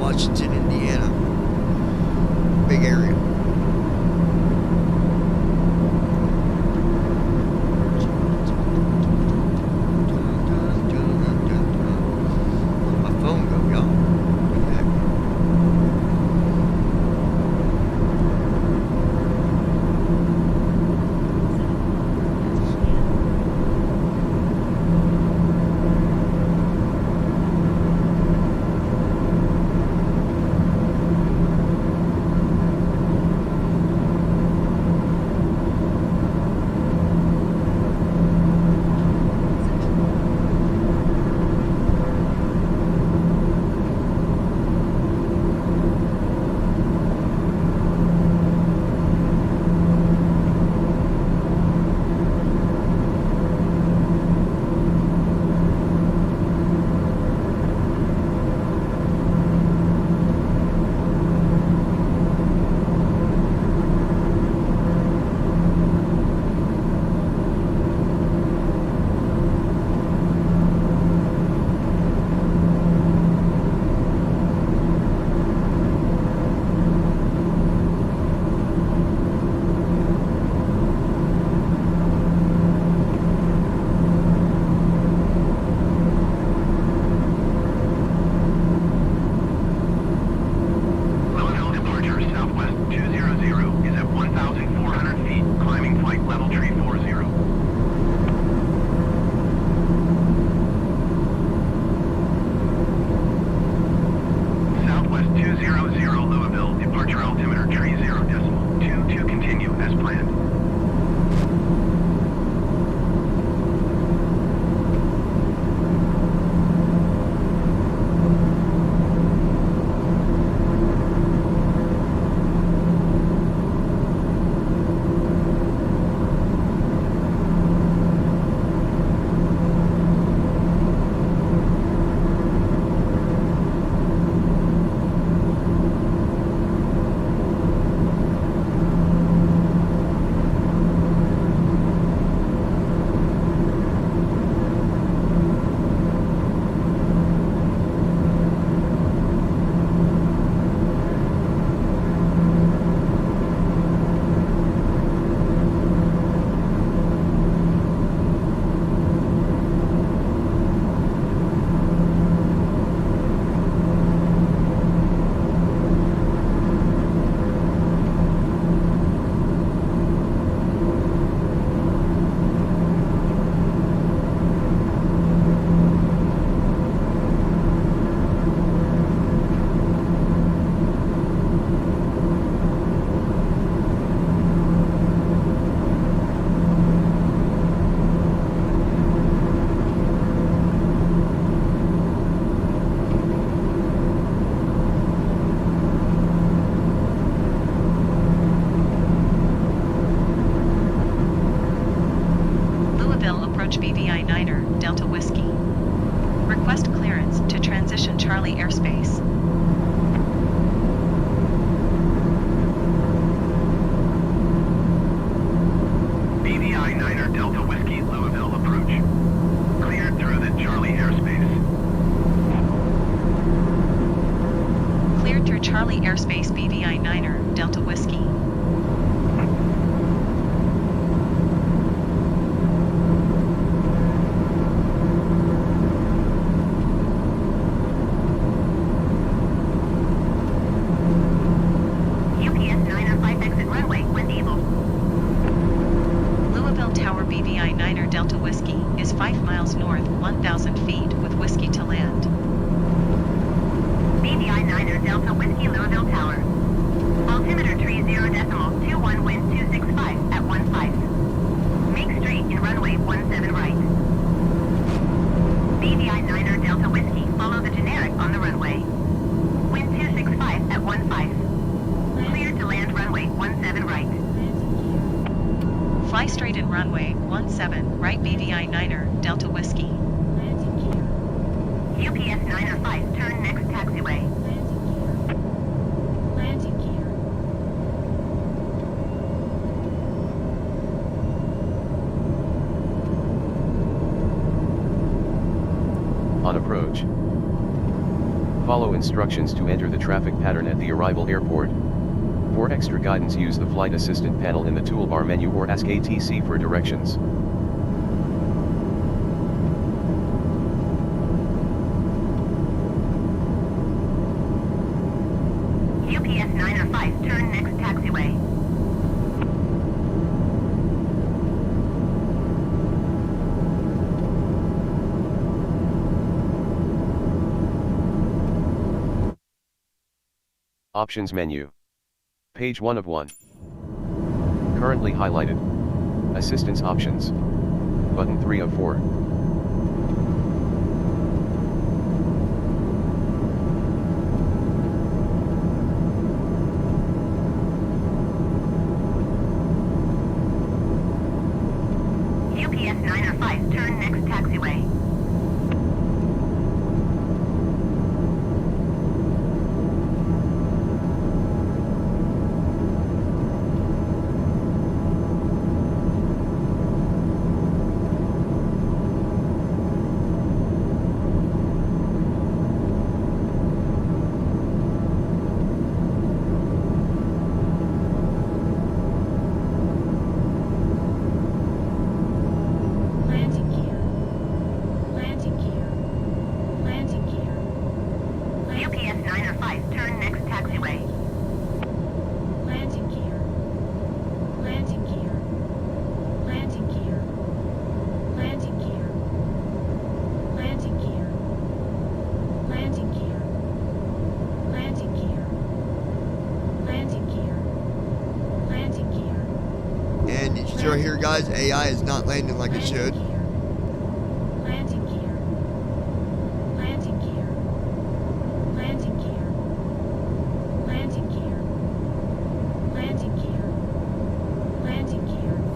Washington, Indiana. Big area. Where'd my phone go, y'all? What the heck? clearance to transition Charlie airspace. BVI Niner Delta Whiskey Louisville approach. Cleared through the Charlie airspace. Cleared through Charlie airspace BVI Niner Delta Whiskey. UPS 905 exit runway when able. Louisville Tower BVI Niner Delta Whiskey is 5 miles north, 1,000 feet with whiskey to land. BVI Niner Delta Whiskey Louisville Tower. Altimeter tree 0.21 wind 265 at 15. Make straight in runway 17 right. BVI Niner Delta Whiskey, follow the generic on the runway. Wind 265 at 15. Clear to land runway 17 right. Fly straight in runway 17 right BVI Niner Delta Whiskey. UPS 905, turn next taxiway. On approach, follow instructions to enter the traffic pattern at the arrival airport. For extra guidance, use the Flight Assistant panel in the toolbar menu or ask ATC for directions. UPS 905, turn next taxiway. Options menu. Page 1 of 1. Currently highlighted. Assistance options. Button 3 of 4. UPS 905, turn next taxiway. UPS 905, turn next taxiway. And you can see here, guys, AI is not landing like it should.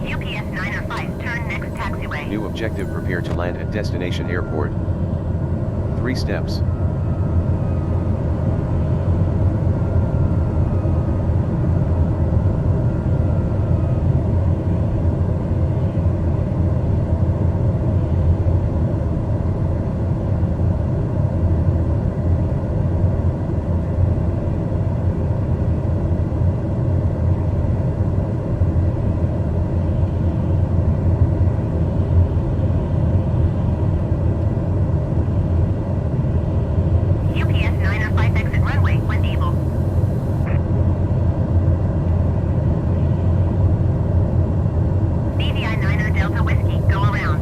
UPS 905, turn next taxiway. New objective: prepare to land at destination airport. 3 steps. UPS 905, exit runway when able. BVI Niner Delta Whiskey, go around.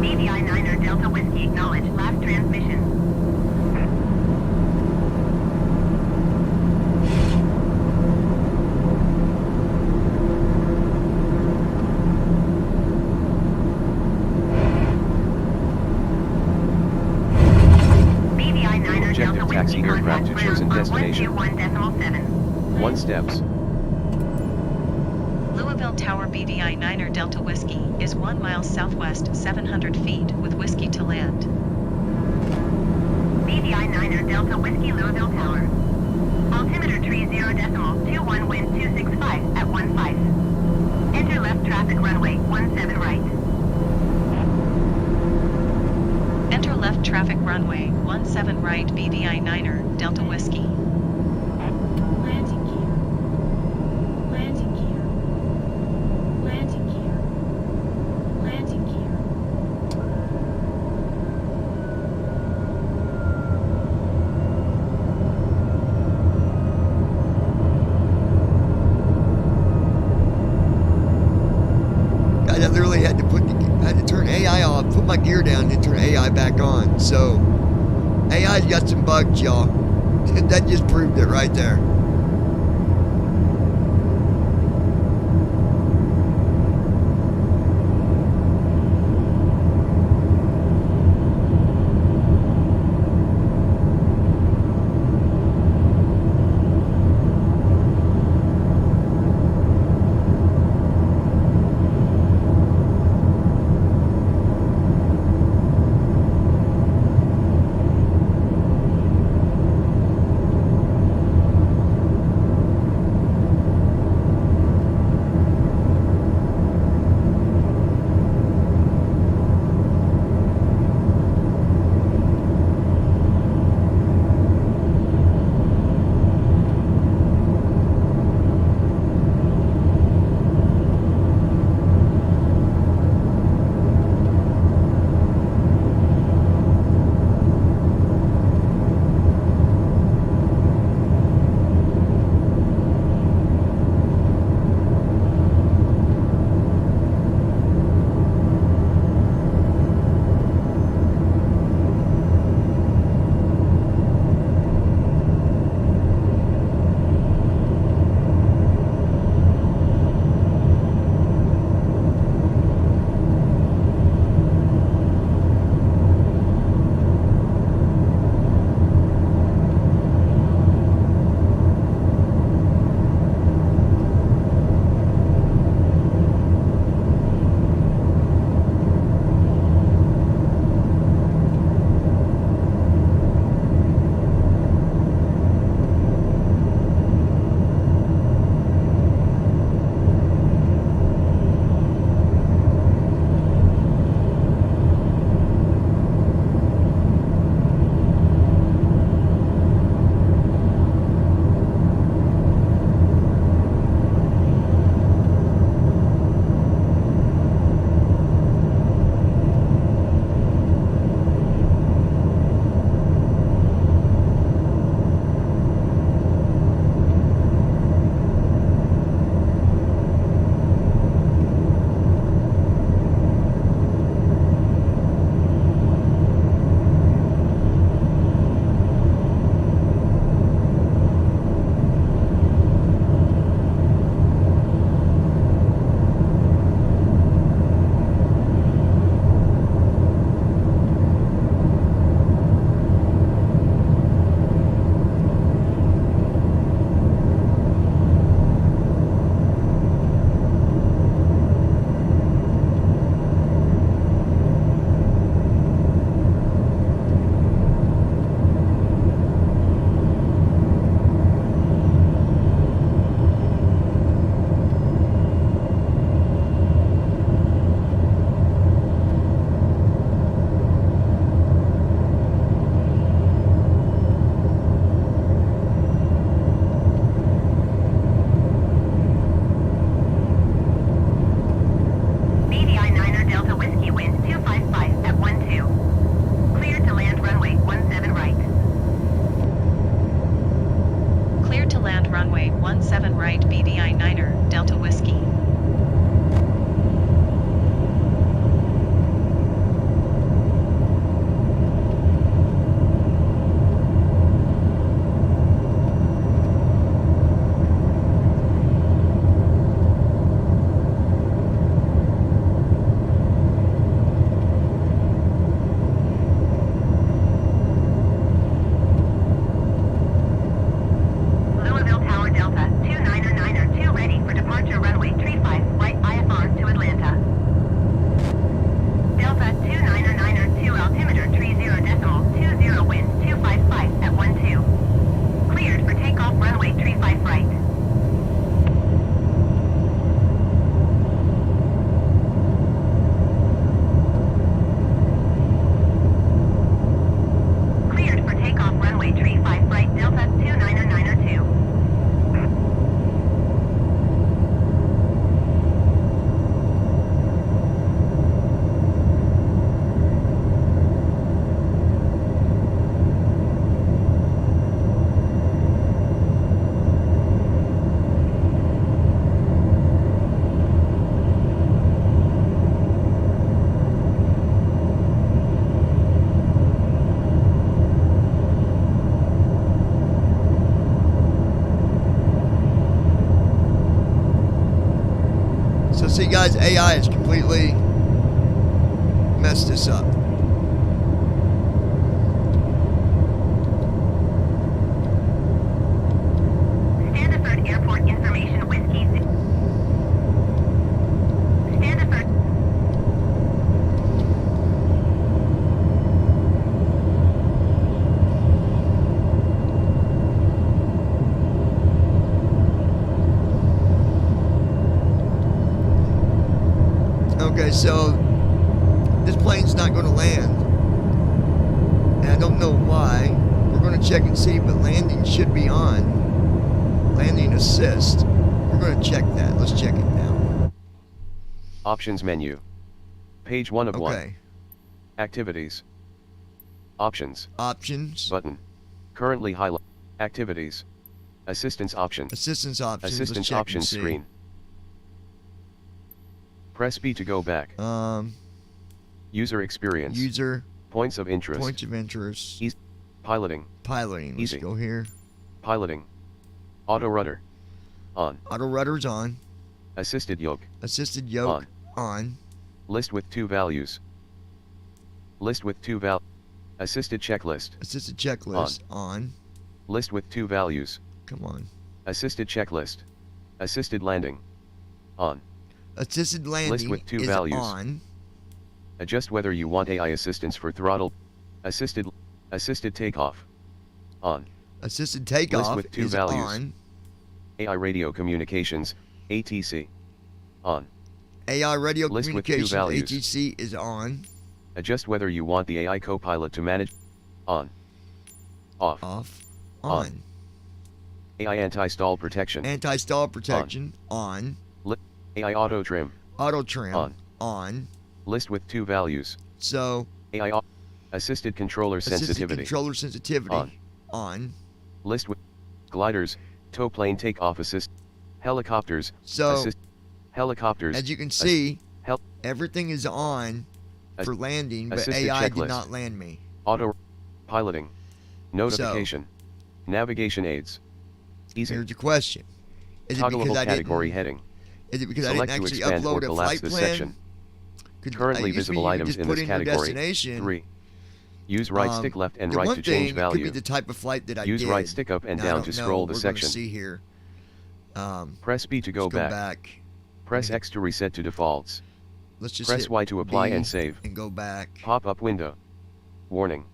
BVI Niner Delta Whiskey, acknowledge last transmission. objective taxi aircraft to chosen destination. 121.7. 1 steps. Louisville Tower BVI 9er Delta Whiskey is 1 mile southwest 700 feet with whiskey to land. BVI 9er Delta Whiskey Louisville Tower. Altimeter tree 0.21 wind 265 at 15. Enter left traffic runway 17 right. Enter left traffic runway 17 right BVI 9er Delta Whiskey. Landing gear. Landing gear. Landing gear. Landing gear. Guys, I literally had to turn AI off, put my gear down, and turn AI back on. So AI's got some bugs, y'all. That just proved it right there. guys, AI has completely messed this up. Standiford Airport Information Whiskey. Standiford. Okay, so this plane's not going to land. And I don't know why. We're going to check and see, but landing should be on. Landing assist. We're going to check that. Let's check it now. Options menu. Page 1 of 1. Okay. Activities. Options. Options. Button. Currently highlight. Activities. Assistance options. Assistance options. Let's Assistance check and options see. screen. Press B to go back. User experience. User. Points of interest. Points of interest. Piloting. Piloting. Let's Easy. go here. Piloting. Auto rudder. On. Auto rudder's on. Assisted yoke. Assisted yoke on. List with 2 values. List with 2 Assisted checklist. Assisted checklist on. List with 2 values. Come on. Assisted checklist. Assisted landing. On. Assisted landing with 2 is values. on. Adjust whether you want AI assistance for throttle. Assisted takeoff. On. Assisted takeoff with 2 is values. on. AI radio communications, ATC. On. AI radio List with 2 communications, values. ATC is on. Adjust whether you want the AI copilot to manage. On. Off. Off. On. On. AI anti-stall protection. Anti-stall protection on. AI auto trim. Auto trim On. on. List with 2 values. So AI assisted controller assisted sensitivity. controller sensitivity On. on. List with gliders, tow plane takeoff assist, helicopters, So assist, helicopters, as you can see, hel- everything is on for landing, but assisted AI checklist. did not land me. auto piloting, notification, navigation aids, easy, Here's your question: Is it toggleable because I category didn't? heading, Is it because I select didn't to actually expand or upload a collapse flight this plan? section. 'Cause Currently it used to be visible you could items just in put this in your category. destination. 3. Use right stick left and the right one to change thing value. could be the type of flight that I Use did. right stick up and Now, I down don't to know. scroll the We're gonna section. see here. Press B to go Let's go back. back. Press X to reset to defaults. Let's just Press hit Y to apply B and save. and go back. Pop-up window. Warning.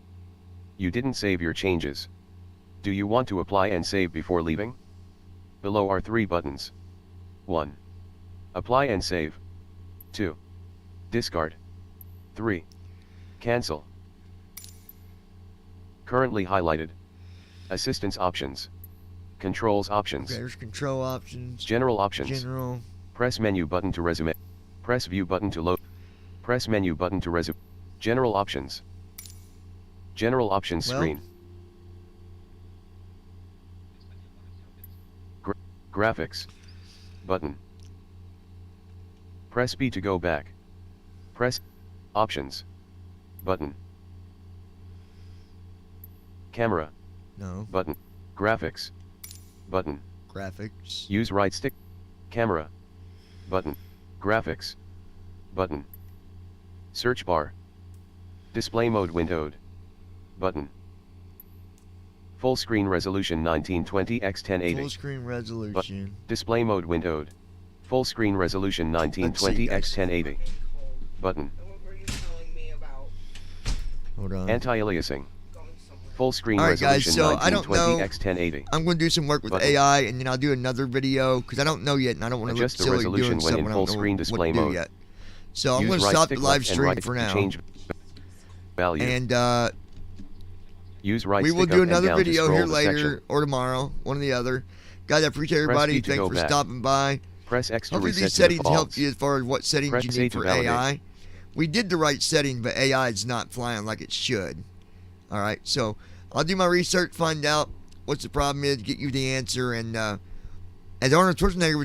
You didn't save your changes. Do you want to apply and save before leaving? Below are 3 buttons. 1. Apply and save. 2. Discard. 3. Cancel. Currently highlighted. Assistance options. Controls options. Okay, there's control options. General options. General. Press menu button to resume. Press view button to load. Press menu button to resume. General options. General options Well, screen. Graphics. Button. Press B to go back. Press options. Button. Camera. No. Button. Graphics. Button. Graphics. Use right stick. Camera. Button. Graphics. Button. Search bar. Display mode windowed. Button. Full screen resolution 1920 x 1080. Full screen resolution. Display mode windowed. Full screen resolution 1920 x 1080. Button. Hold on. Anti-aliasing. Full screen Alright, guys, resolution so I don't 1920 know. x 1080. I'm going to do some work with Button. AI, and then I'll do another video because I don't know yet, and I don't want to look Adjust the silly resolution doing when in something I full don't know screen what display to do mode. yet. So I'm Use going to right stop the stick live left and stream right for to now, change value. and Use right we will stick do up and another down to video scroll here the later section. or tomorrow, one or the other. Guys, I appreciate everybody. B to Thanks go for back. stopping by. Press X to Hopefully reset these to settings help defaults. you as far as what settings Press you A need to for validate. AI. We did the right setting, but AI is not flying like it should. All right, so I'll do my research, find out what's the problem is, get you the answer, and as Arnold Schwarzenegger would